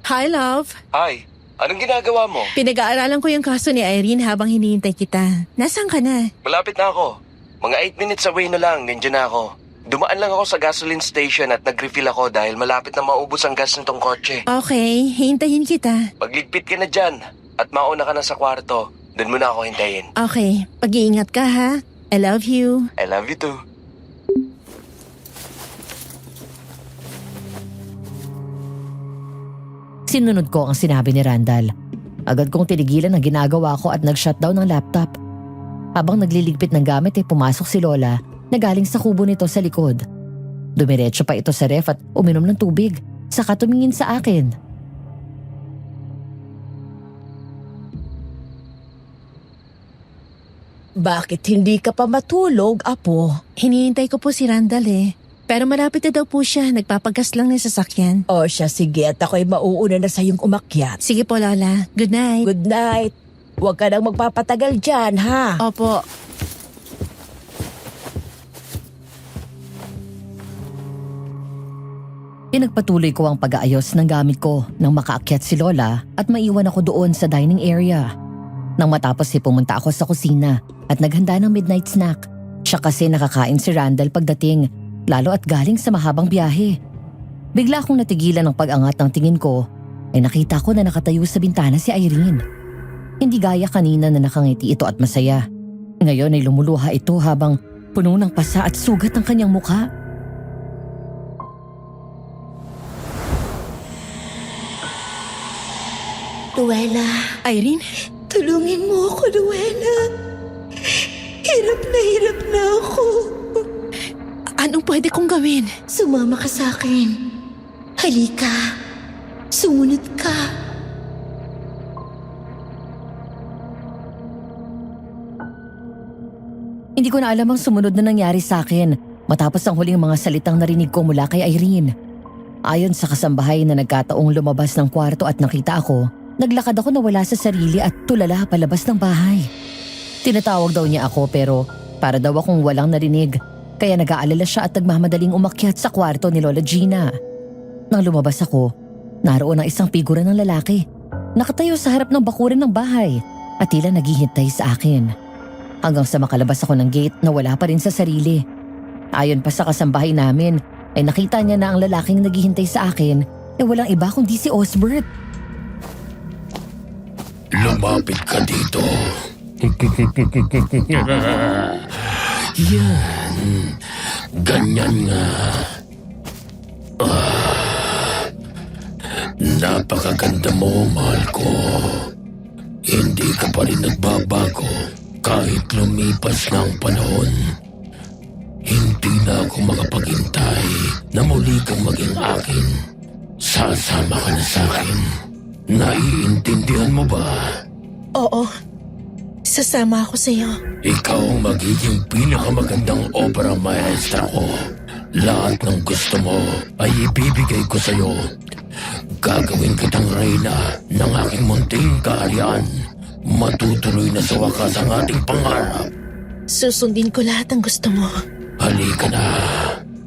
Hi, love. Hi, anong ginagawa mo? Pinag-aaralan ko yung kaso ni Irene habang hinihintay kita. Nasaan ka na? Malapit na ako. Mga 8 minutes away na lang, nandiyan na ako. Dumaan lang ako sa gasoline station at nag-refill ako dahil malapit na maubos ang gas nitong kotse. Okay, hintayin kita. Pagligpit ka na dyan at mauna ka na sa kwarto, doon mo na ako hintayin. Okay, pag-iingat ka ha. I love you. I love you too. Sinunod ko ang sinabi ni Randall. Agad kong tinigilan ang ginagawa ko at nag-shutdown ng laptop. Habang nagliligpit ng gamit pumasok si Lola na galing sa kubo nito sa likod. Dumiretso pa ito sa ref at uminom ng tubig, saka tumingin sa akin. Bakit hindi ka pa matulog, Apo? Hinihintay ko po si Randall eh. Pero malapit na daw po siya, nagpapagas lang ng sasakyan. O siya, sige at ako'y mauuna na sa iyong umakyat. Sige po, Lola. Good night. Good night. Huwag ka nang magpapatagal dyan, ha? Opo. Pinagpatuloy ko ang pag-aayos ng gamit ko nang makaakyat si Lola at maiwan ako doon sa dining area. Nang matapos pumunta ako sa kusina at naghanda ng midnight snack. Siya kasi nakakain si Randall pagdating, lalo at galing sa mahabang biyahe. Bigla akong natigilan ng pag-angat ng tingin ko ay nakita ko na nakatayo sa bintana si Irene. Hindi gaya kanina na nakangiti ito at masaya. Ngayon ay lumuluha ito habang puno ng pasa at sugat ang kanyang mukha. Luella, Irene? tulungin mo ako, Luella. hirap na ako. Anong pwede kong gawin? Sumama ka sa akin. Halika. Sumunod ka. Hindi ko na alam ang sumunod na nangyari sa akin matapos ang huling mga salitang narinig ko mula kay Irene. Ayon sa kasambahay na nagkataong lumabas ng kwarto at nakita ako, naglakad ako na wala sa sarili at tulala palabas ng bahay. Tinatawag daw niya ako pero para daw akong walang narinig, kaya nag-aalala siya at nagmamadaling umakyat sa kwarto ni Lola Gina. Nang lumabas ako, naroon ang isang figura ng lalaki. Nakatayo sa harap ng bakuran ng bahay at tila naghihintay sa akin. Hanggang sa makalabas ako ng gate na wala pa rin sa sarili. Ayon pa sa kasambahay namin, ay nakita niya na ang lalaking naghihintay sa akin ay walang iba kundi si Osbert. Lumapit ka dito. Yan. Ganyan nga. Napakaganda mo, mahal ko. Hindi ka pa rin nagbabago kahit lumipas na ang panahon. Hindi na ako makapaghintay na muli kang maging akin. Sasama ka na sa akin. Naiintindihan mo ba? Oo. Sasama ako sa'yo. Ikaw ang magiging pinakamagandang opera maestra ko. Lahat ng gusto mo ay ibibigay ko sa'yo. Gagawin kitang reyna ng aking munting kaharian. Matutuloy na sa wakas ang ating pangarap. Susundin ko lahat ng gusto mo. Halika na.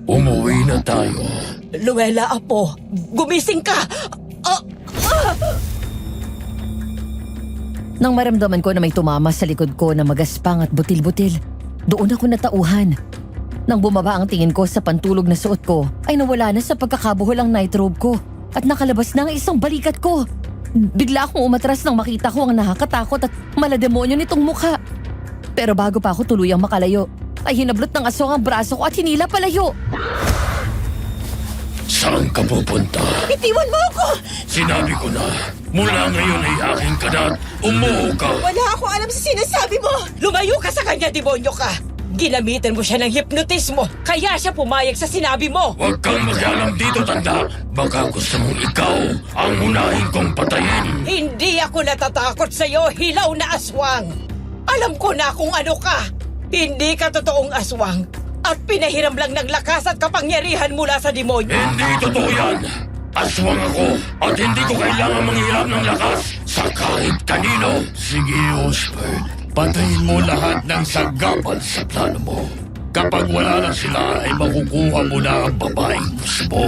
Umuwi na tayo. Luella, apo, gumising ka! Nang maramdaman ko na may tumama sa likod ko na magaspang at butil-butil, doon ako natauhan. Nang bumaba ang tingin ko sa pantulog na suot ko, ay nawala na sa pagkakabuhol ang nightrobe ko at nakalabas na ang isang balikat ko. Bigla akong umatras nang makita ko ang nakakatakot at malademonyo nitong mukha. Pero bago pa ako tuluyang makalayo, ay hinablot ng aswang ang braso ko at hinila palayo. Saan ka pupunta? Itiwan mo ako! Sinabi ko na, mula ngayon ay aking ka na. Umuho ka. Wala ako alam sa sinasabi mo! Lumayo ka sa kanya, demonyo ka! Ginamitan mo siya ng hipnotismo, kaya siya pumayag sa sinabi mo! Huwag kang mag-alam dito, tanda. Baka gusto mong ikaw ang unahin kong patayin. Hindi ako natatakot sa'yo, hilaw na aswang! Alam ko na kung ano ka! Hindi ka totoong aswang at pinahiram lang ng lakas at kapangyarihan mula sa demonyo. Hindi totoo yan. Aswang ako at hindi ko kailangan manghiram ng lakas sa kahit kanino. Sige, Osbert. Patayin mo lahat ng sagabal sa plano mo. Kapag wala na sila ay makukuha mo na ang babaeng gusto mo.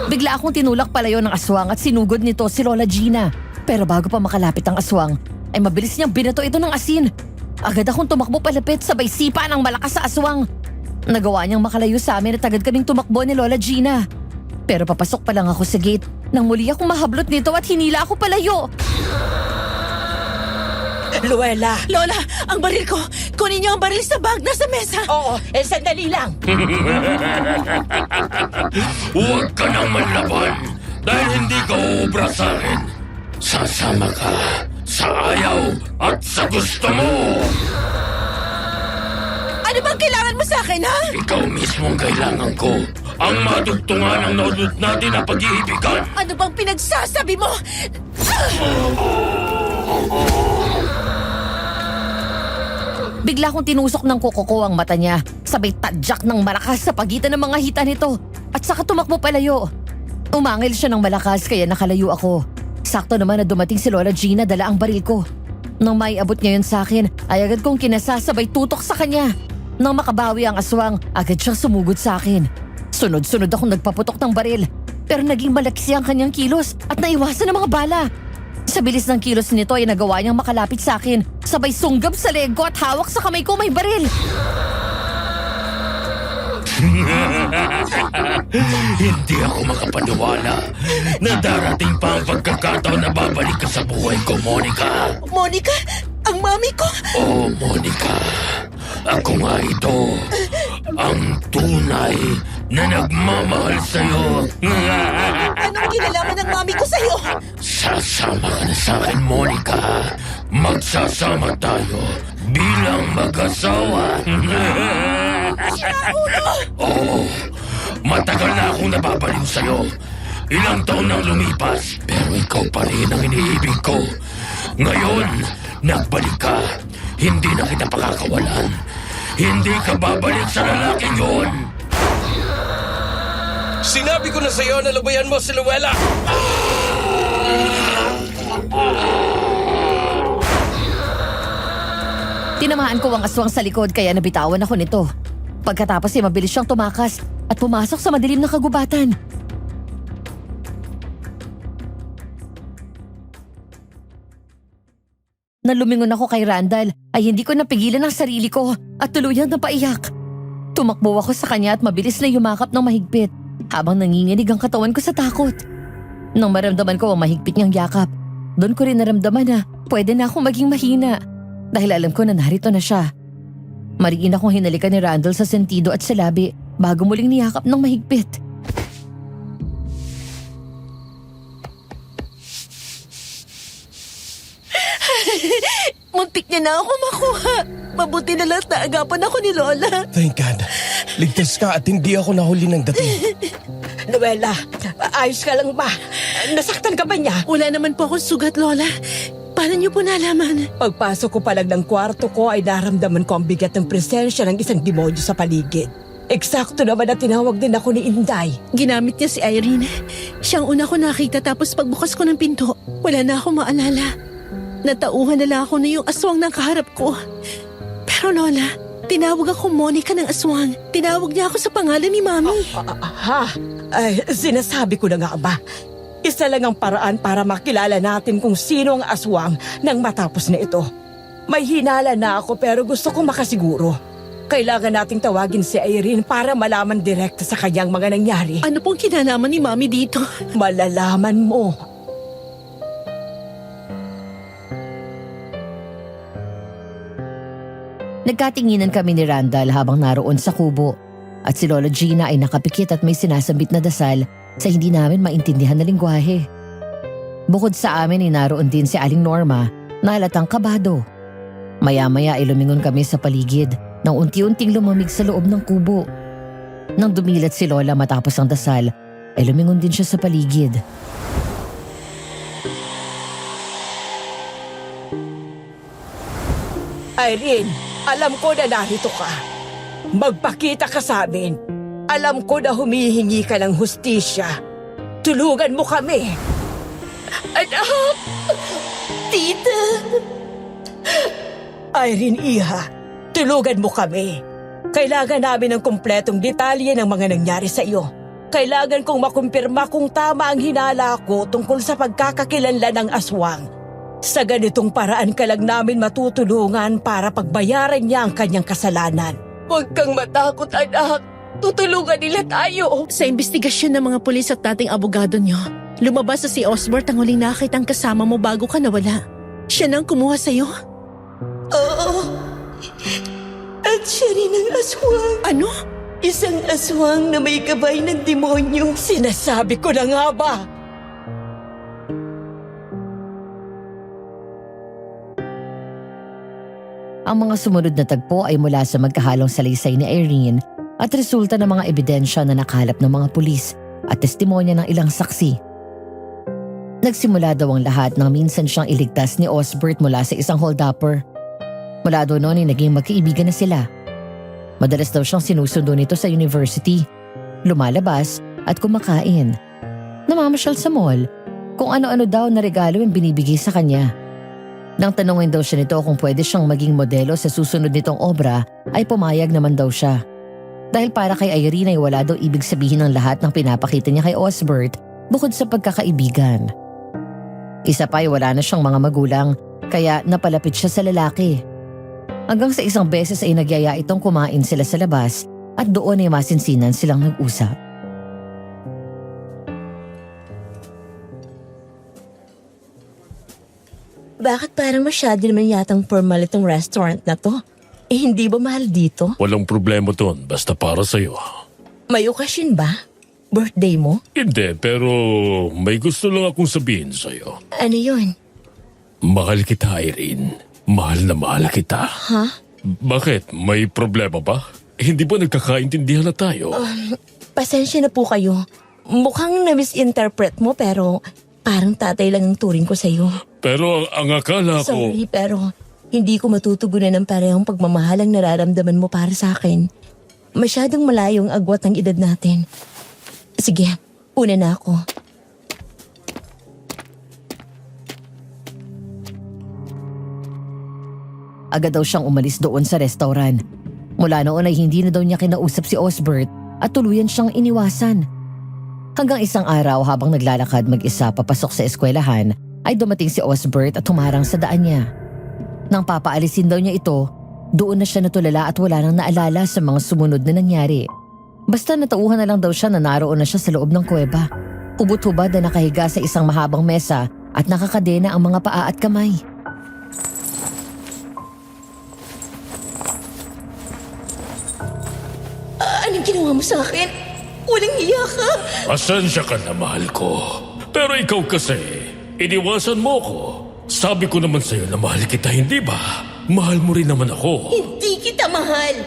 Bigla akong tinulak palayo ng aswang at sinugod nito si Lola Gina. Pero bago pa makalapit ang aswang, ay mabilis niyang binato ito ng asin. Agad akong tumakbo palapit sabay sipa ng malakas sa aswang. Nagawa niyang makalayo sa amin at agad kaming tumakbo ni Lola Gina. Pero papasok pa lang ako sa gate nang muli akong mahablot nito at hinila ako palayo. Luella! Lola, ang baril ko! Kunin niyo ang baril sa bag na sa mesa! Oo, sandali lang! Huwag ka nang manlaban dahil hindi ka uubra sa akin. Sasama ka sa ayaw at sa gusto mo. Ano bang kailangan mo sa akin, ha? Ikaw mismo ang kailangan ko. Ang madugtungan ng naudot natin na pag-iibigan. Ano bang pinagsasabi mo? Bigla kong tinusok ng kuko ko ang mata niya. Sabay tadyak ng malakas sa pagitan ng mga hita nito. At saka tumakbo palayo. Umangil siya ng malakas kaya nakalayo ako. Sakto naman na dumating si Lola Gina dala ang baril ko. Nang may abot niya yun sa akin, ay agad kong kinasasabay tutok sa kanya. Nang makabawi ang aswang, agad siyang sumugod sa akin. Sunod-sunod akong nagpaputok ng baril. Pero naging malaksi ang kanyang kilos at naiwasan ng mga bala. Sa bilis ng kilos nito ay nagawa niyang makalapit sa akin. Sabay sunggab sa leg ko at hawak sa kamay ko may baril. Hindi ako makapaniwala na darating pa ang pagkakataon na babalik ka sa buhay ko, Monica. Monica? Ang mami ko? Oh, Monica. Ako nga ito. Ang tunay na nagmamahal sa'yo. Anong kinalaman ng mami ko sa'yo? Sasama ka na sa akin, Monica. Magsasama tayo bilang mag-asawa. Oo, matagal na akong napapaliw sa'yo. Ilang taon nang lumipas, pero ikaw pa rin ang iniibig ko. Ngayon, nagbalik ka. Hindi na kita pakakawalan. Hindi ka babalik sa lalaking yun. Sinabi ko na sa'yo na lubayan mo si Luella! Tinamaan ko ang aswang sa likod kaya nabitawan ako nito. Pagkatapos ay mabilis siyang tumakas at pumasok sa madilim na kagubatan. Nang lumingon ako kay Randall ay hindi ko napigilan ang sarili ko at tuluyang napaiyak. Tumakbo ako sa kanya at mabilis na yumakap ng mahigpit habang nanginginig ang katawan ko sa takot. Nang maramdaman ko ang mahigpit niyang yakap, doon ko rin naramdaman na pwede na akong maging mahina dahil alam ko na narito na siya. Mariin akong hinalikan ni Randall sa sentido at sa labi bago muling niyakap ng mahigpit. Muntik niya na ako makuha. Mabuti na lang naagapan ako ni Lola. Thank God. Ligtas ka at hindi ako nahuli ng dating. Luella, ayos ka lang ba? Nasaktan ka ba niya? Wala naman po akong sugat, Lola. Paano niyo po nalaman? Pagpasok ko pa lang ng kwarto ko ay naramdaman ko ang bigat ng presensya ng isang demonyo sa paligid. Eksakto naman na tinawag din ako ni Inday. Ginamit niya si Irene. Siyang una ko nakita tapos pagbukas ko ng pinto, wala na akong maalala. Natauhan na lang ako na yung aswang ng kaharap ko. Pero Lola, tinawag ako Monica ng aswang. Tinawag niya ako sa pangalan ni Mami. Ay, sinasabi ko na nga ba? Isa lang ang paraan para makilala natin kung sino ang aswang nang matapos na ito. May hinala na ako pero gusto kong makasiguro. Kailangan nating tawagin si Irene para malaman direkta sa kanyang mga nangyari. Ano pong kinalaman ni Mami dito? Malalaman mo. Nagkatinginan kami ni Randall habang naroon sa kubo at si Lola Gina ay nakapikit at may sinasambit na dasal sa hindi namin maintindihan na lingwahe. Bukod sa amin ay naroon din si Aling Norma na halatang kabado. Maya-maya ay lumingon kami sa paligid nang unti-unting lumamig sa loob ng kubo. Nang dumilat si Lola matapos ang dasal ay lumingon din siya sa paligid. Irene, alam ko na narito ka. Magpakita ka sa amin. Alam ko na humihingi ka ng hustisya. Tulungan mo kami. Anak! Tita! Irene, iha, tulungan mo kami. Kailangan namin ng kumpletong detalye ng mga nangyari sa iyo. Kailangan kong makumpirma kung tama ang hinala ko tungkol sa pagkakakilanlan ng aswang. Sa ganitong paraan ka lang namin matutulungan para pagbayaran niya ang kanyang kasalanan. Huwag kang matakot, anak. Tutulungan nila tayo. Sa investigasyon ng mga pulis at dating abogado niyo, lumabas na si Osbert ang huling nakitang kasama mo bago ka nawala. Siya nang kumuha sa'yo? Oo. At siya rin ang aswang. Ano? Isang aswang na may gabay ng demonyo. Sinasabi ko na nga ba? Ang mga sumunod na tagpo ay mula sa magkahalong salaysay ni Irene at resulta ng mga ebidensya na nakahalap ng mga pulis at testimonya ng ilang saksi. Nagsimula daw ang lahat nang minsan siyang iligtas ni Osbert mula sa isang hold-upper. Mula doon noon ay naging magkaibigan na sila. Madalas daw siyang sinusundo nito sa university, lumalabas at kumakain. Namamasyal sa mall kung ano-ano daw na regalo ang binibigay sa kanya. Nang tanungin daw siya nito kung pwede siyang maging modelo sa susunod nitong obra ay pumayag naman daw siya. Dahil para kay Irene ay wala daw ibig sabihin ng lahat ng pinapakita niya kay Osbert bukod sa pagkakaibigan. Isa pa ay wala na siyang mga magulang kaya napalapit siya sa lalaki. Hanggang sa isang beses ay nagyaya itong kumain sila sa labas at doon ay masinsinan silang nag-usap. Bakit parang masyado naman yatang formal itong restaurant na to? Eh, hindi ba mahal dito? Walang problema doon, basta para sa'yo. May okasyon ba? Birthday mo? Hindi, pero may gusto lang akong sabihin sa'yo. Ano yun? Mahal kita, Irene. Mahal na mahal kita. Ha? Bakit? May problema ba? Hindi ba nagkakaintindihan na tayo? Pasensya na po kayo. Mukhang na-misinterpret mo pero parang tatay lang ang turing ko sa'yo. Pero ang akala ko... Sorry pero hindi ko matutugunan ng parehong pagmamahal ang nararamdaman mo para sa akin. Masyadong malayo ang agwat ng edad natin. Sige, una na ako. Agad daw siyang umalis doon sa restaurant. Mula noon ay hindi na daw niya kinausap si Osbert at tuluyan siyang iniwasan. Hanggang isang araw habang naglalakad mag-isa papasok sa eskwelahan ay dumating si Osbert at humarang sa daan niya. Nang papaalisin daw niya ito, doon na siya natulala at wala nang naalala sa mga sumunod na nangyari. Basta natauhan na lang daw siya na naroon na siya sa loob ng kuweba. Hubot-hubad na nakahiga sa isang mahabang mesa at nakakadena ang mga paa at kamay. Anong ginawa mo sa akin? Walang hiya ka! Pasensya ka na, mahal ko. Pero ikaw kasi, iniwasan mo ko. Sabi ko naman sa'yo na mahal kita, hindi ba? Mahal mo rin naman ako. Hindi kita mahal!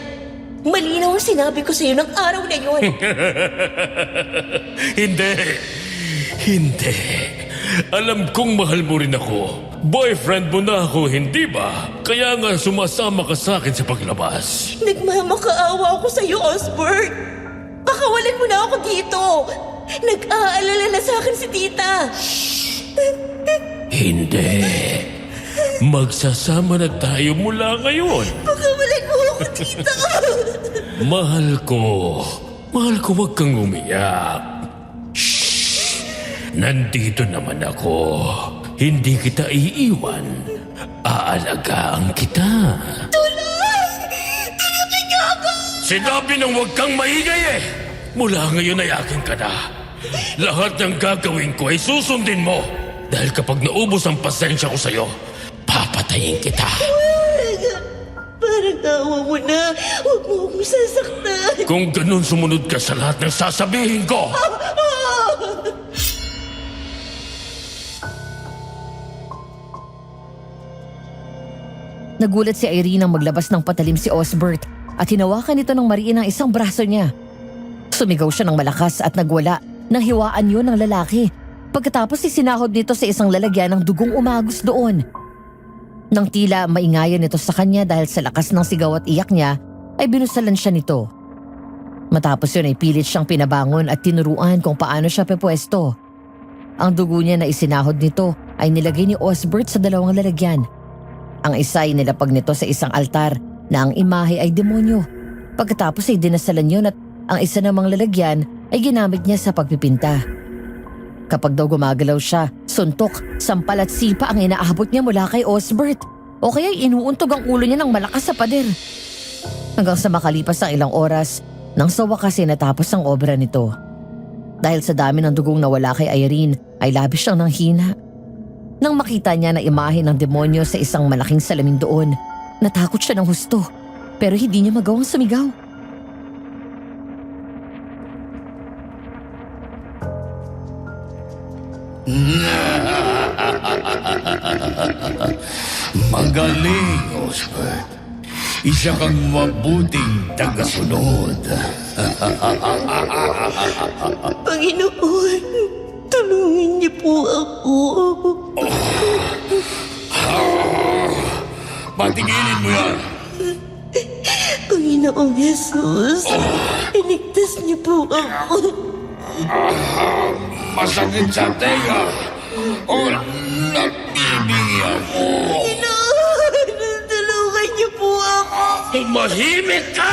Malinaw ang sinabi ko sa'yo ng araw na yun. Hindi. Hindi. Alam kong mahal mo rin ako. Boyfriend mo na ako, hindi ba? Kaya nga sumasama ka sa akin sa paglabas. Nagmamakaawa ako sa'yo, Osbert. Pakawalan mo na ako dito. Nag-aalala na sa akin si tita. Hindi. Magsasama na tayo mula ngayon. Pakawalan mo ako dito. Mahal ko. Mahal ko, wag kang umiyak. Shh! Nandito naman ako. Hindi kita iiwan. Aalagaan kita. Tulong! Tulungan niyo ako! Sinabi nang wag kang maingay eh. Mula ngayon ay akin ka na. Lahat ng gagawin ko ay susundin mo. Dahil kapag naubos ang pasensya ko sa'yo, papatayin kita. Parang awa mo na. Huwag mo akong sasaktan. Kung ganun sumunod ka sa lahat ng sasabihin ko. Nagulat si Irene nang maglabas ng patalim si Osbert at hinawakan nito ng mariin ang isang braso niya. Sumigaw siya ng malakas at nagwala nang hiwaan yun ng lalaki. Pagkatapos isinahod nito sa isang lalagyan ng dugong umagos doon. Nang tila maingayan nito sa kanya dahil sa lakas ng sigaw at iyak niya, ay binusalan siya nito. Matapos yun ay pilit siyang pinabangon at tinuruan kung paano siya pepwesto. Ang dugo niya na isinahod nito ay nilagay ni Osbert sa dalawang lalagyan. Ang isa ay nilapag nito sa isang altar na ang imahe ay demonyo. Pagkatapos ay dinasalan yun at ang isa namang lalagyan ay ginamit niya sa pagpipinta. Kapag daw gumagalaw siya, suntok, sampal at sipa ang inaabot niya mula kay Osbert. O kaya inuuntog ang ulo niya ng malakas sa pader. Hanggang sa makalipas ang ilang oras, nang sa wakas ay natapos ang obra nito. Dahil sa dami ng dugong nawala kay Irene, ay labis siyang nanghina. Nang makita niya na imahe ng demonyo sa isang malaking salamin doon, natakot siya ng husto, pero hindi niya magawang sumigaw. Magaling, Osbert. Isa kang mabuting tagasunod. Panginoon, tulungan niyo po ako. Patigilin mo yan. Panginoong Jesus, iligtas niyo po ako. Masakit sa tenga. O nabibingi ako. Panginoon, tulungan niyo po ako. Tumahimik ka!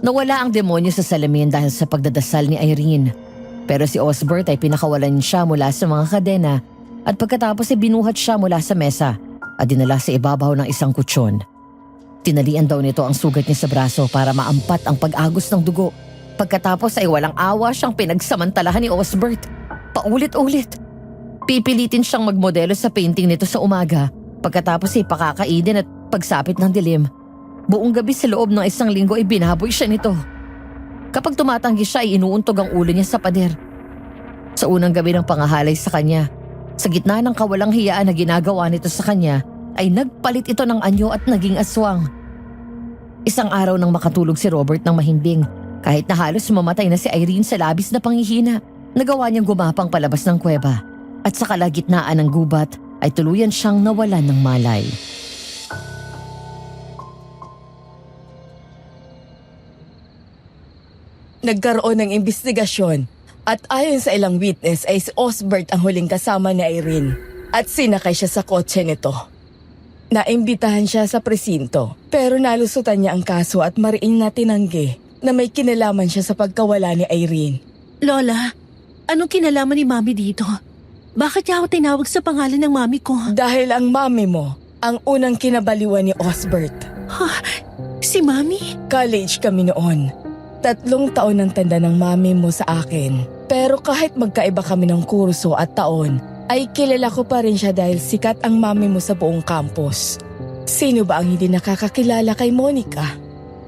Nawala ang demonyo sa salamin dahil sa pagdadasal ni Irene. Pero si Osbert ay pinakawalan siya mula sa mga kadena at pagkatapos ay binuhat siya mula sa mesa at dinala sa ibabaw ng isang kutsyon. Tinalian daw nito ang sugat niya sa braso para maampat ang pag-agos ng dugo. Pagkatapos ay walang awa siyang pinagsamantalahan ni Osbert. Paulit-ulit. Pipilitin siyang magmodelo sa painting nito sa umaga Pagkatapos ay pakakainin at pagsapit ng dilim, buong gabi sa loob ng 1 linggo ay binaboy siya nito. Kapag tumatanggi siya ay inuuntog ang ulo niya sa pader. Sa unang gabi ng pangahalay sa kanya, sa gitna ng kawalang hiyaan na ginagawa nito sa kanya, ay nagpalit ito ng anyo at naging aswang. Isang araw nang makatulog si Robert ng mahimbing, kahit na halos mamatay na si Irene sa labis na panghihina, nagawa niyang gumapang palabas ng kuweba. At sa kalagitnaan ng gubat ay tuluyan siyang nawalan ng malay. Nagkaroon ng investigasyon at ayon sa ilang witness ay si Osbert ang huling kasama ni Irene at sinakay siya sa kotse nito. Naimbitahan siya sa presinto pero nalusutan niya ang kaso at mariing na tinanggi na may kinalaman siya sa pagkawala ni Irene. Lola, anong kinalaman ni Mami dito? Bakit niya ako tinawag sa pangalan ng Mami ko? Dahil ang mami mo ang unang kinabaliwan ni Osbert. Si Mami? College kami noon. 3 taon ang tanda ng mami mo sa akin. Pero kahit magkaiba kami ng kurso at taon, ay kilala ko pa rin siya dahil sikat ang mami mo sa buong campus. Sino ba ang hindi nakakakilala kay Monica?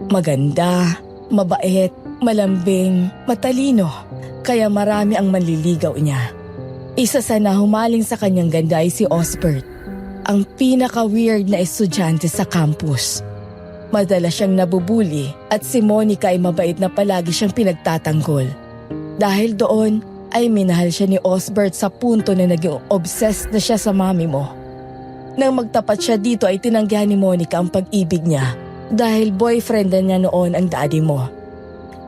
Maganda, mabait, malambing, matalino. Kaya marami ang manliligaw niya. Isa sa nahumaling sa kanyang ganda ay si Osbert, ang pinaka-weird na estudyante sa campus. Madalas siyang nabubuli at si Monica ay mabait na palagi siyang pinagtatanggol. Dahil doon ay minahal siya ni Osbert sa punto na naging obsessed na siya sa mami mo. Nang magtapat siya dito ay tinanggihan ni Monica ang pag-ibig niya dahil boyfriend na niya noon ang daddy mo.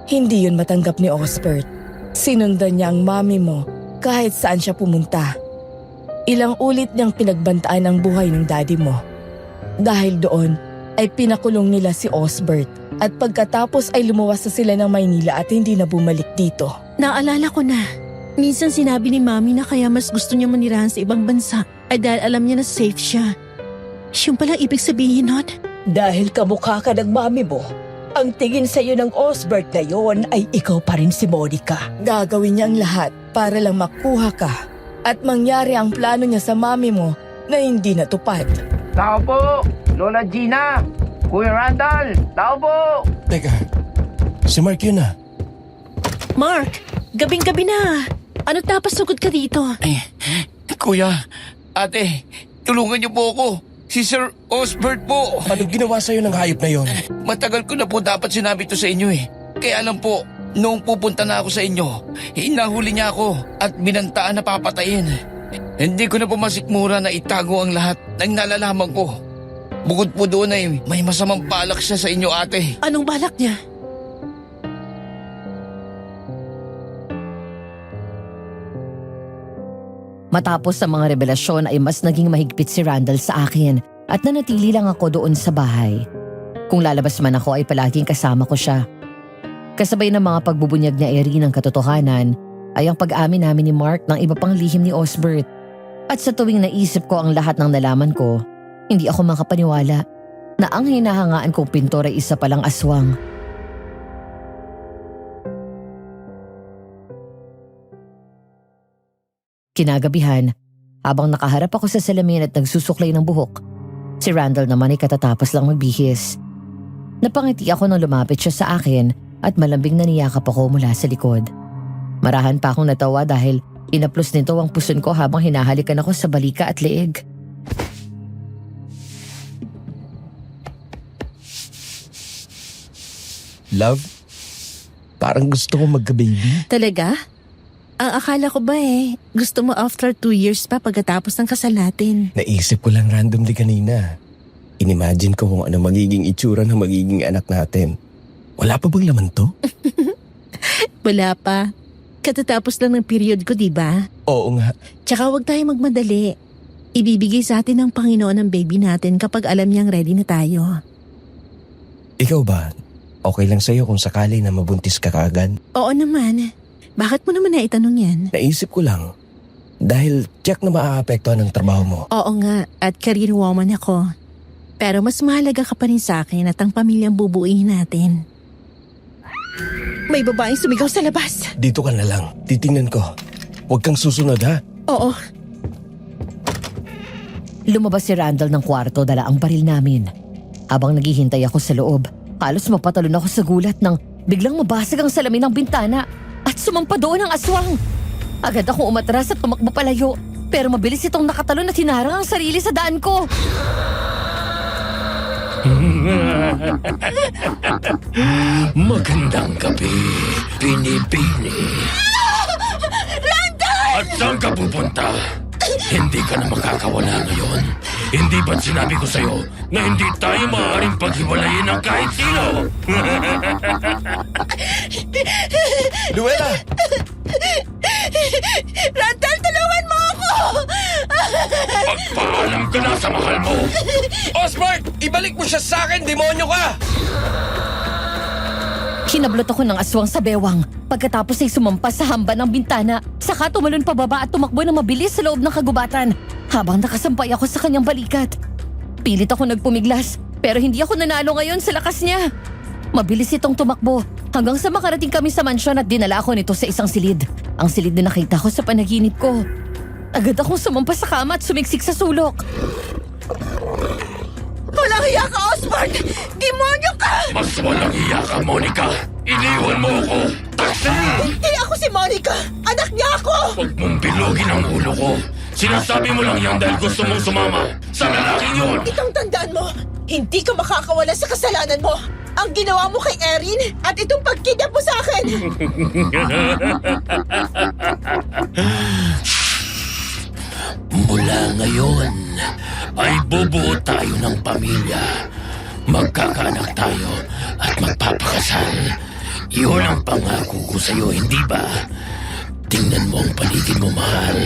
Hindi yun matanggap ni Osbert. Sinundan niya ang mami mo kahit saan siya pumunta. Ilang ulit niyang pinagbantaan ang buhay ng daddy mo. Dahil doon ay pinakulong nila si Osbert at pagkatapos ay lumuwas na sila ng Maynila at hindi na bumalik dito. Naalala ko na. Minsan sinabi ni Mami na kaya mas gusto niya manirahan sa ibang bansa ay dahil alam niya na safe siya. Yung pala ibig sabihin nun? Dahil kamukha ka ng mami mo, ang tingin sa'yo ng Osbert na yon ay ikaw pa rin si Monica. Gagawin niya ang lahat para lang makuha ka at mangyari ang plano niya sa mami mo na hindi natupad. Tao po! Lola Gina! Kuya Randall! Tao po! Teka, si Mark yun ah. Mark, gabing-gabi na. Ano tapasugod ka dito? Kuya, ate, tulungan niyo po ako. Si Sir Osbert po. Anong ginawa sa'yo ng hayop na yon? Matagal ko na po dapat sinabi to sa inyo eh. Kaya alam po, noong pupunta na ako sa inyo, hinahuli niya ako at binantaan na papatayin. Hindi ko na po masikmura na itago ang lahat ng nalalaman ko. Bukod po doon ay may masamang balak siya sa inyo, ate. Anong balak niya? Matapos sa mga revelasyon ay mas naging mahigpit si Randall sa akin at nanatili lang ako doon sa bahay. Kung lalabas man ako ay palaging kasama ko siya. Kasabay ng mga pagbubunyag niya Irene ng katotohanan ay ang pag-amin namin ni Mark ng iba pang lihim ni Osbert. At sa tuwing naisip ko ang lahat ng nalaman ko, hindi ako makapaniwala na ang hinahangaan kong pintor ay isa palang aswang. Kinagabihan, habang nakaharap ako sa salamin at nagsusuklay ng buhok, si Randall naman ay katatapos lang magbihis. Napangiti ako nang lumapit siya sa akin at malambing na niyakap ako mula sa likod. Marahan pa akong natawa dahil inaplos nito ang puson ko habang hinahalikan ako sa balika at leeg. Love, parang gusto ko magka-baby. Talaga? Ang akala ko ba gusto mo after 2 years pa pagkatapos ng kasal natin. Naisip ko lang randomly kanina. Inimagine ko kung ano magiging itsura ng magiging anak natin. Wala pa bang laman to? Wala pa. Katatapos lang ng period ko, di ba? Oo nga. Tsaka huwag tayo magmadali. Ibibigay sa atin ng Panginoon ang baby natin kapag alam niyang ready na tayo. Ikaw ba? Okay lang sa'yo kung sakali na mabuntis ka kaagad? Oo naman. Bakit mo naman naitanong yan? Naisip ko lang. Dahil check na maaapektuhan ng trabaho mo. Oo nga, at career woman ako. Pero mas mahalaga ka pa rin sa akin at ang pamilyang bubuuin natin. May babaeng sumigaw sa labas. Dito ka na lang. Titingnan ko. Huwag kang susunod ha. Oo. Lumabas si Randall ng kwarto, dala ang baril namin. Habang naghihintay ako sa loob, halos mapatalon ako sa gulat nang biglang mabasag ang salamin ng bintana at sumampa doon ang aswang. Agad akong umatras at tumakbo palayo, pero mabilis itong nakatalon at hinarang ang sarili sa daan ko. Magandang gabi, Pinipini. At saan ka pupunta? Hindi ka na makakawala ngayon. Hindi ba't sinabi ko sa'yo na hindi tayo maaaring paghiwalayin ng kahit sino? Luella! Randall, tulungan mo ako! Magpaalam ka na sa mahal mo! Osbert! Ibalik mo siya sa akin, demonyo ka! Kinablot ako ng aswang sa bewang pagkatapos ay sumampa sa hamba ng bintana. Saka tumalon pababa at tumakbo na mabilis sa loob ng kagubatan habang nakasampay ako sa kanyang balikat. Pilit ako nagpumiglas pero hindi ako nanalo ngayon sa lakas niya. Mabilis itong tumakbo hanggang sa makarating kami sa mansyon at dinala ako nito sa isang silid. Ang silid na nakita ko sa panaginip ko. Agad akong sumampa sa kama at sumiksik sa sulok. Walang hiya ka, Osborn! Demonyo ka! Mas walang iya ka, Monica! Iniwan mo ako! Taksi! Hindi ako si Monica! Anak niya ako! Huwag mong bilugin ang ulo ko! Sinasabi mo lang yan dahil gusto mong sumama sa lalaking yun! Itong tandaan mo, hindi ka makakawala sa kasalanan mo. Ang ginawa mo kay Erin at itong pagkidnap mo sa akin. Mula ngayon ay bubuo tayo ng pamilya. Magkakaanak tayo at magpapakasal. Iyon ang pangako ko sa'yo, hindi ba? Tingnan mo ang paligid mo, mahal.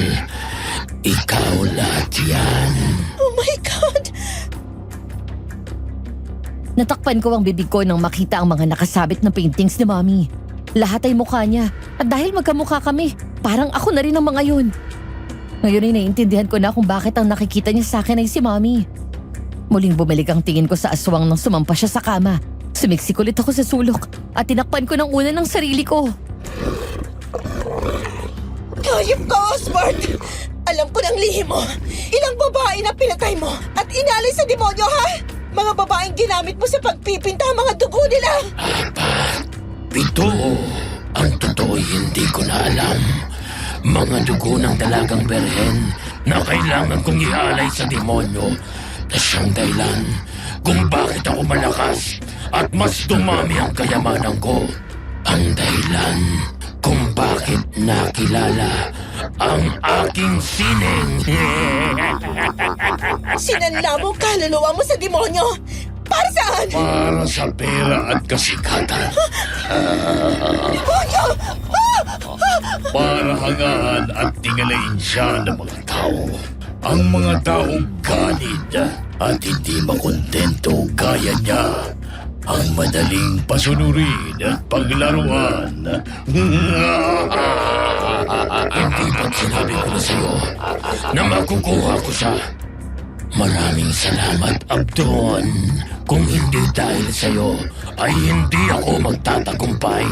Ikaw lahat yan. Oh my God! Natakpan ko ang bibig ko nang makita ang mga nakasabit na paintings ni Mommy. Lahat ay mukha niya at dahil magkamukha kami, parang ako na rin ang mga yun. Ngayon ay naiintindihan ko na kung bakit ang nakikita niya sa akin ay si Mommy. Muling bumalik ang tingin ko sa aswang nang sumampa siya sa kama. Sumiksik ulit ako sa sulok at tinakpan ko ng una ng sarili ko. Hayop ka, Osborn! Alam ko ng lihim mo. Ilang babae na pinatay mo at inalay sa demonyo, ha? Mga babaeng ginamit mo sa pagpipinta ang mga dugo nila. Ito, ang totoo hindi ko na alam. Mga dugo ng dalagang berhen na kailangan kong ialay sa demonyo na siyang dahilan kung bakit ako malakas at mas dumami ang kayamanan ko. Ang dahilan kung bakit nakilala ang aking sining. Sinanla mo ang kaluluwa mo sa demonyo. Para saan? Para sa pera at kasikatan. Demonyo! Para hangaan at tingalain siya ng mga tao. Ang mga taong ganid at hindi makontento gaya niya. Ang madaling pasunurin at paglaruan. Hindi ba't sinabi ko na sa'yo na makukuha ko siya? Maraming salamat, Abdon. Kung hindi dahil sa'yo, ay hindi ako magtatagumpay.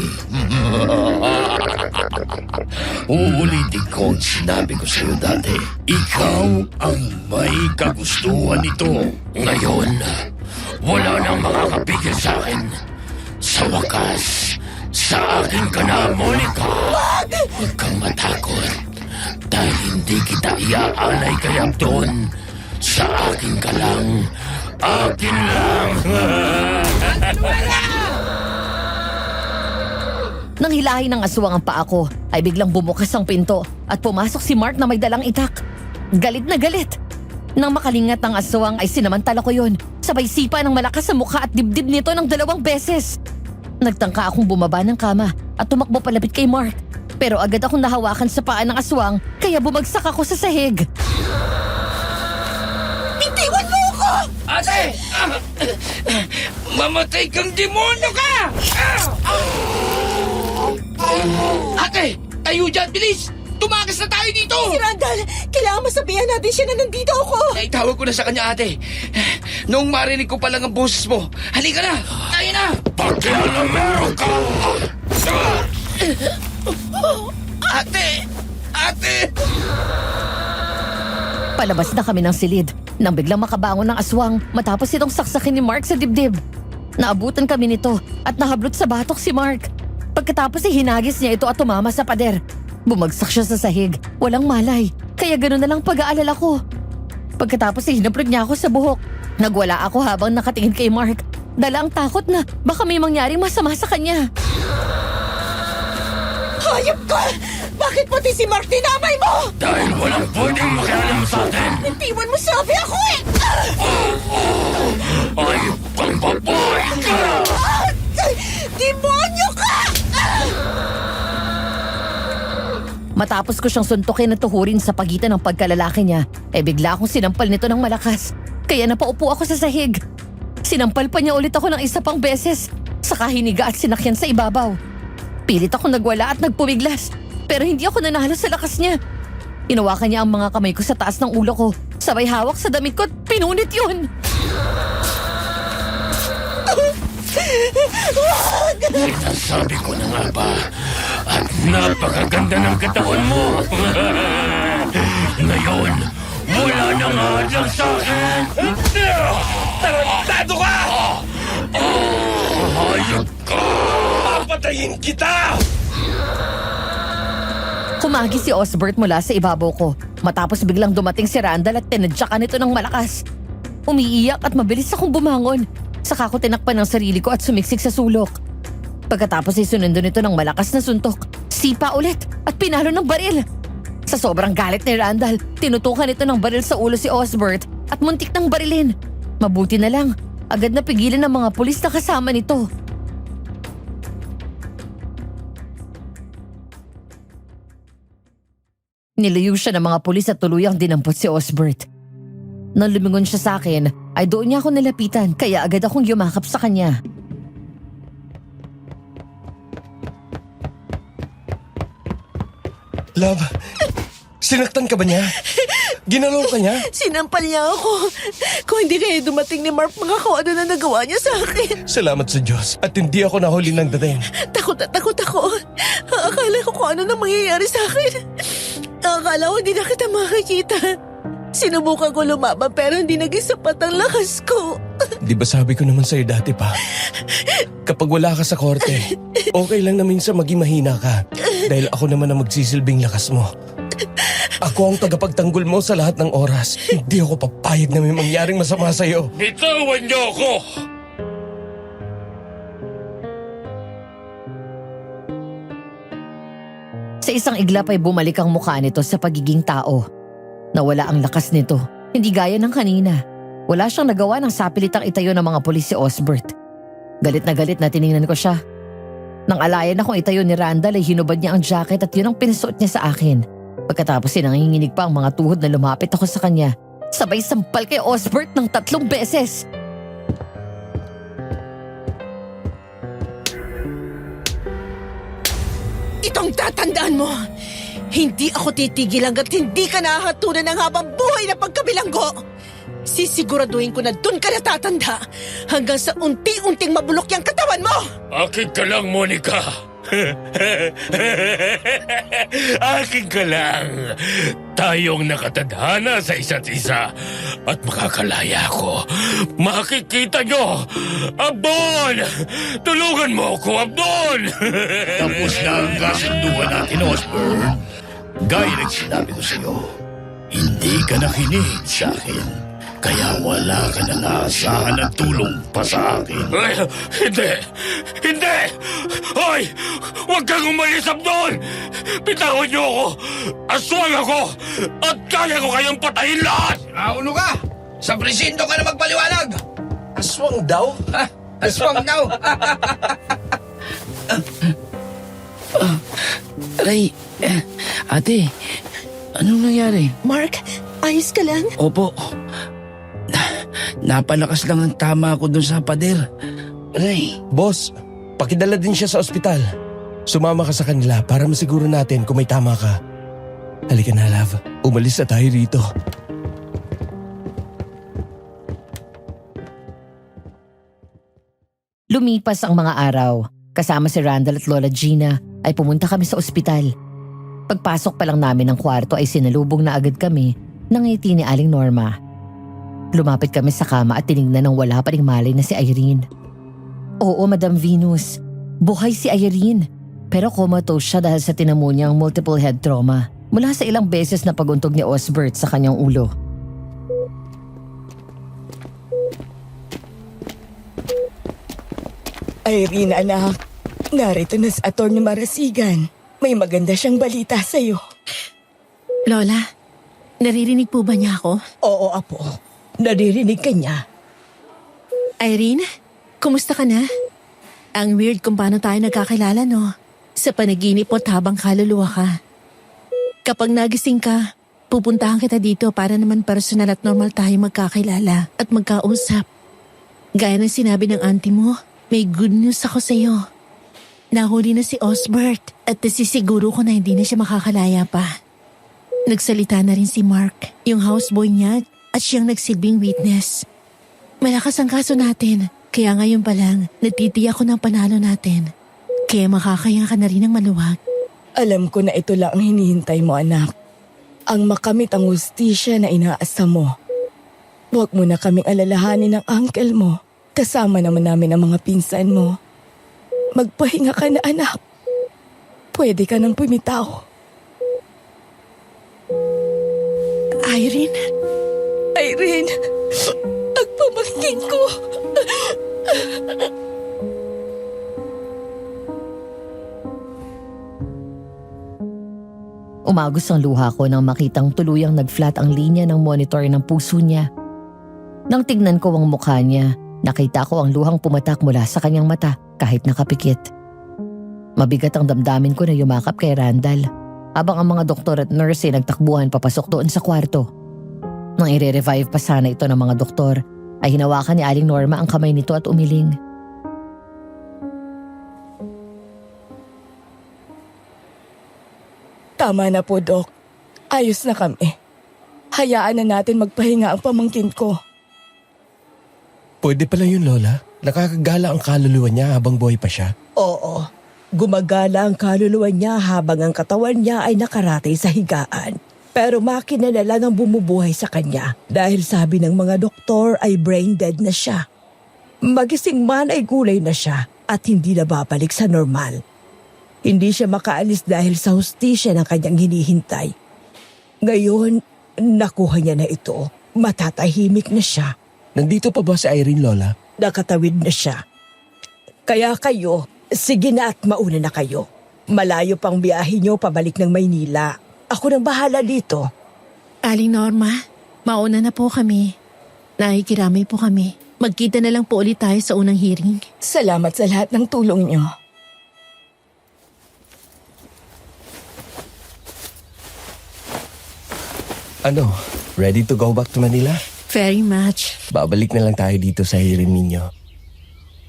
Uulitin ko ang sinabi ko sa'yo dati. Ikaw ang may kagustuhan nito. Ngayon, wala nang makakapigil sa akin. Sa wakas, sa akin ka na, Monica. Huwag kang matakot. Dahil hindi kita iaalay kay Abdon. Sa akin ka lang. Akin lang. Nang hilahin ng aswang ang paa ko, ay biglang bumukas ang pinto at pumasok si Mark na may dalang itak. Galit na galit. Nang makalingat ang aswang ay sinamantala ko yun. Sabay sipa ng malakas sa mukha at dibdib nito ng 2 beses. Nagtangka akong bumaba ng kama at tumakbo palapit kay Mark. Pero agad akong nahawakan sa paa ng aswang kaya bumagsak ako sa sahig. Bitiwan mo ako! Ate! Mamatay kang demonyo ka! Ate! Tayo dyan, bilis! Tumakas na tayo dito! Si Randall, kailangan masabihan natin siya na nandito ako. Naitawag ko na sa kanya, ate. Noong marinig ko pa lang ang boses mo, halika na! Tayo na! Pakialamero ka! Ate! Ate! Palabas na kami ng silid. nang biglang makabangon ng aswang matapos itong saksakin ni Mark sa dibdib. Naabutan kami nito at nahablot sa batok si Mark. Pagkatapos ay hinagis niya ito at tumama sa pader. Bumagsak siya sa sahig, walang malay, kaya gano'n na lang pag-aalala ko. Pagkatapos ay hinablot niya ako sa buhok. Nagwala ako habang nakatingin kay Mark. Dala ang takot na baka may mangyaring masama sa kanya. Hayop ka! Bakit pati si Mark tinamay mo? Dahil walang pwedeng makialam sa atin. Itiwan mo sabi ako eh! Ayop kang babae ka! Demonyo ka! Matapos ko siyang suntukin at tuhurin sa pagitan ng pagkalalaki niya, bigla akong sinampal nito ng malakas. Kaya napaupo ako sa sahig. Sinampal pa niya ulit ako ng isa pang beses. Saka hiniga at sinakyan sa ibabaw. Pilit ako nagwala at nagpumiglas. Pero hindi ako nanalo sa lakas niya. Inawakan niya ang mga kamay ko sa taas ng ulo ko. Sabay hawak sa damit ko at pinunit yun. Sinasabi ko na nga ba, at napakaganda ng katawan mo. Ngayon, wala nang hadlang sa akin. Tarantado ka! Hayop ka! Papatayin kita! Kumagi si Osbert mula sa ibabaw ko. Matapos biglang dumating si Randall at tinadyakan nito ng malakas. Umiiyak at mabilis akong bumangon. Saka ko tinakpan ng sarili ko at sumiksik sa sulok. Pagkatapos ay sunundo nito ng malakas na suntok. Sipa ulit at pinalo ng baril. Sa sobrang galit ni Randall, tinutukan nito ng baril sa ulo si Osbert at muntik ng barilin. Mabuti na lang, agad na pigilan ng mga pulis na kasama nito. Nilayo siya ng mga pulis at tuluyang dinampot si Osbert. Nang lumingon siya sa akin, ay doon niya ako nalapitan kaya agad akong yumakap sa kanya. Love, sinaktan ka ba niya? Ginalaw ka niya? Sinampal niya ako. Kung hindi kayo dumating ni Mark, mga kung ano na nagawa niya sa akin. Salamat sa Diyos at hindi ako nahuli ng dating. Takot na takot ako. Akala ko kung ano na mangyayari sa akin. Akala ko hindi na kita makikita. Sinubukan ko lumaban pero hindi naging sapat ang lakas ko. Di ba sabi ko naman sa'yo dati pa? Kapag wala ka sa korte, okay lang na minsan maging mahina ka. Dahil ako naman ang magsisilbing lakas mo. Ako ang tagapagtanggol mo sa lahat ng oras. Hindi ako papayag na may mangyaring masama sa'yo. Bitawan niyo ako! Sa isang iglap ay bumalik ang mukha nito sa pagiging tao. Nawala ang lakas nito, hindi gaya ng kanina. Wala siyang nagawa ng sapilitang itayo ng mga pulis si Osbert. Galit na tiningnan ko siya. Nang alayan akong itayo ni Randall ay hinubad niya ang jacket at yun ang pinasuot niya sa akin. Pagkatapos ay nanginginig pa ang mga tuhod na lumapit ako sa kanya. Sabay sampal kay Osbert ng 3 beses. Itong tatandaan mo, hindi ako titigil hanggat hindi ka nahatunan ng habang buhay na pagkabilanggo. Sisiguraduhin ko na dun ka natatanda hanggang sa unti-unting mabulok yung katawan mo! Akin ka lang, Monica. Akin ka lang. Tayong nakatadhana sa isa't isa at makakalaya ko. Makikita nyo! Abon! Tulungan mo ako, Abon! Tapos na ang kasunduan natin, Osborn. Gaya ng sinabi ko sa'yo, hindi ka nakinig sa akin. Kaya wala ka na naasahan na tulong pa sa akin. Ay, hindi! Hindi! Hoy! Huwag kang umalis, Abdon! Bitawan niyo ako! Aswang ako! At kaya ko kayong patayin lahat! Naulo ka! Sa presinto ka na magpaliwanag! Aswang daw? Ha? Aswang daw! Aray, ate, anong nangyari? Mark, ayos ka lang? Opo, napalakas lang ang tama ko dun sa pader. Aray, Boss, pakidala din siya sa ospital. Sumama ka sa kanila para masiguro natin kung may tama ka. Halika na, love. Umalis na tayo rito. Lumipas ang mga araw. Kasama si Randall at Lola Gina ay pumunta kami sa ospital. Pagpasok pa lang namin ng kwarto ay sinalubong na agad kami ng ngiti ni Aling Norma. Lumapit kami sa kama at tinignan ng wala pa ring malay na si Irene. Oo, Madam Venus. Buhay si Irene. Pero comatose siya dahil sa tinamo niyang multiple head trauma mula sa ilang beses na paguntog ni Osbert sa kanyang ulo. Irene, anak. Narito na si Atty. Marasigan. May maganda siyang balita sa'yo. Lola, naririnig po ba niya ako? Oo, Apo. Naririnig ka niya. Irene, kumusta ka na? Ang weird kung paano tayo nagkakilala, no? Sa panaginip mo't habang kaluluwa ka. Kapag nagising ka, pupuntahan kita dito para naman personal at normal tayo magkakilala at magkausap. Gaya ng sinabi ng auntie mo, may good news ako sa'yo. Nahuli na si Osbert at nasisiguro ko na hindi na siya makakalaya pa. Nagsalita na rin si Mark, yung houseboy niya, at siyang nagsilbing witness. Malakas ang kaso natin, kaya ngayon pa lang, nagtitiyak ko ng panalo natin. Kaya makakaya ka na rin ng maluwag. Alam ko na ito lang ang hinihintay mo, anak. Ang makamit ang hustisya na inaasa mo. Huwag mo na kaming alalahanin ng uncle mo. Kasama naman namin ang mga pinsan mo. Magpahinga ka na, anak. Pwede ka nang pumitaw. Irene? Irene, ang pamangkin ko. Umagos ang luha ko nang makitang tuluyang nag-flat ang linya ng monitor ng puso niya. Nang tignan ko ang mukha niya, nakita ko ang luhang pumatak mula sa kanyang mata kahit nakapikit. Mabigat ang damdamin ko na yumakap kay Randall habang ang mga doktor at nurse ay nagtakbuhan papasok doon sa kwarto. Nang i-revive pa sana ito ng mga doktor, ay hinawakan ni Aling Norma ang kamay nito at umiling. Tama na po, Dok. Ayos na kami. Hayaan na natin magpahinga ang pamangkin ko. Pwede pala yun, Lola. Nakakagala ang kaluluwa niya habang buhay pa siya. Oo. Gumagala ang kaluluwa niya habang ang katawan niya ay nakaratay sa higaan. Pero makina na lang ang bumubuhay sa kanya dahil sabi ng mga doktor ay brain dead na siya. Magising man ay gulay na siya at hindi na babalik sa normal. Hindi siya makaalis dahil sa hustisya ng kanyang hinihintay. Ngayon, nakuha niya na ito. Matatahimik na siya. Nandito pa ba si Irene, Lola? Nakatawid na siya. Kaya kayo, sige na at mauna na kayo. Malayo pang biyahe niyo pabalik ng Maynila. Ako nang bahala dito. Aling Norma, mauna na po kami. Nakikiramay po kami. Magkita na lang po ulit tayo sa unang hearing. Salamat sa lahat ng tulong niyo. Ano, ready to go back to Manila? Very much. Babalik na lang tayo dito sa hearing ninyo.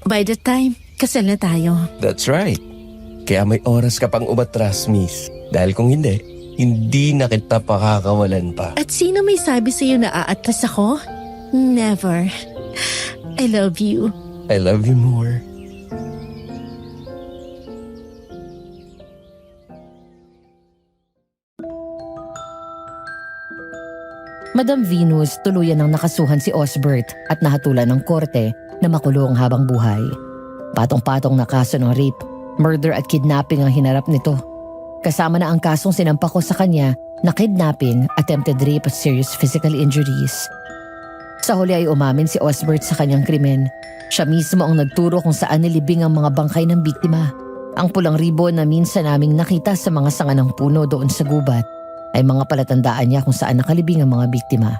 By the time, kasal na tayo. That's right. Kaya may oras ka pang umatras, miss. Dahil kung hindi, hindi na kita pakakawalan pa. At sino may sabi sa'yo na aatras ako? Never. I love you. I love you more. Madam Venus, tuluyan ng nakasuhan si Osbert at nahatulan ng korte na makulong habang buhay. Patong-patong na kaso ng rape, murder at kidnapping ang hinarap nito. Kasama na ang kasong sinampa ko sa kanya na kidnapping, attempted rape at serious physical injuries. Sa huli ay umamin si Osbert sa kanyang krimen. Siya mismo ang nagturo kung saan nilibing ang mga bangkay ng biktima. Ang pulang ribbon na minsan naming nakita sa mga sanga ng puno doon sa gubat ay mga palatandaan niya kung saan nakalibing ang mga biktima.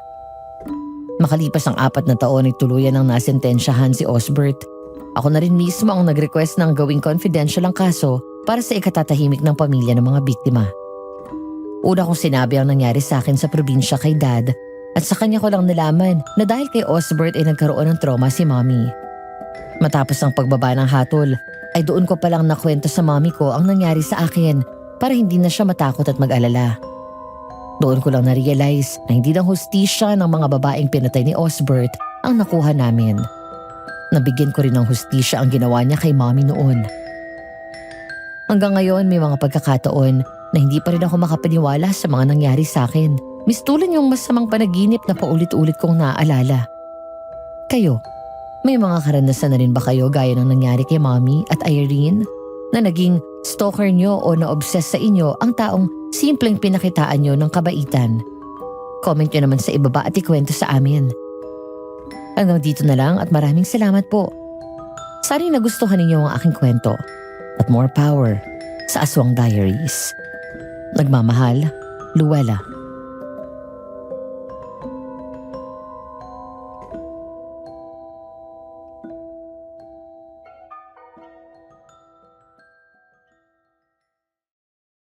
Makalipas ang 4 na taon ay tuluyan ng nasentensyahan si Osbert. Ako na rin mismo ang nag-request ng gawing confidential ang kaso para sa ikatatahimik ng pamilya ng mga biktima. Una kong sinabi ang nangyari sa akin sa probinsya kay Dad at sa kanya ko lang nalaman na dahil kay Osbert ay nagkaroon ng trauma si Mommy. Matapos ang pagbaba ng hatol ay doon ko palang nakwento sa Mommy ko ang nangyari sa akin para hindi na siya matakot at mag-alala. Doon ko lang na-realize na hindi lang hustisya ng mga babaeng pinatay ni Osbert ang nakuha namin. Nabigyan ko rin ng hustisya ang ginawa niya kay Mommy noon. Hanggang ngayon may mga pagkakataon na hindi pa rin ako makapaniwala sa mga nangyari sa akin. Mistulan yung masamang panaginip na paulit-ulit kong naaalala. Kayo, may mga karanasan na rin ba kayo gaya ng nangyari kay Mommy at Irene? Na naging stalker nyo o na-obsess sa inyo ang taong simpleng pinakitaan nyo ng kabaitan? Comment nyo naman sa ibaba at ikwento sa amin. Hanggang dito na lang at maraming salamat po. Sana'y nagustuhan ninyo ang aking kwento at more power sa Aswang Diaries. Nagmamahal, Luella.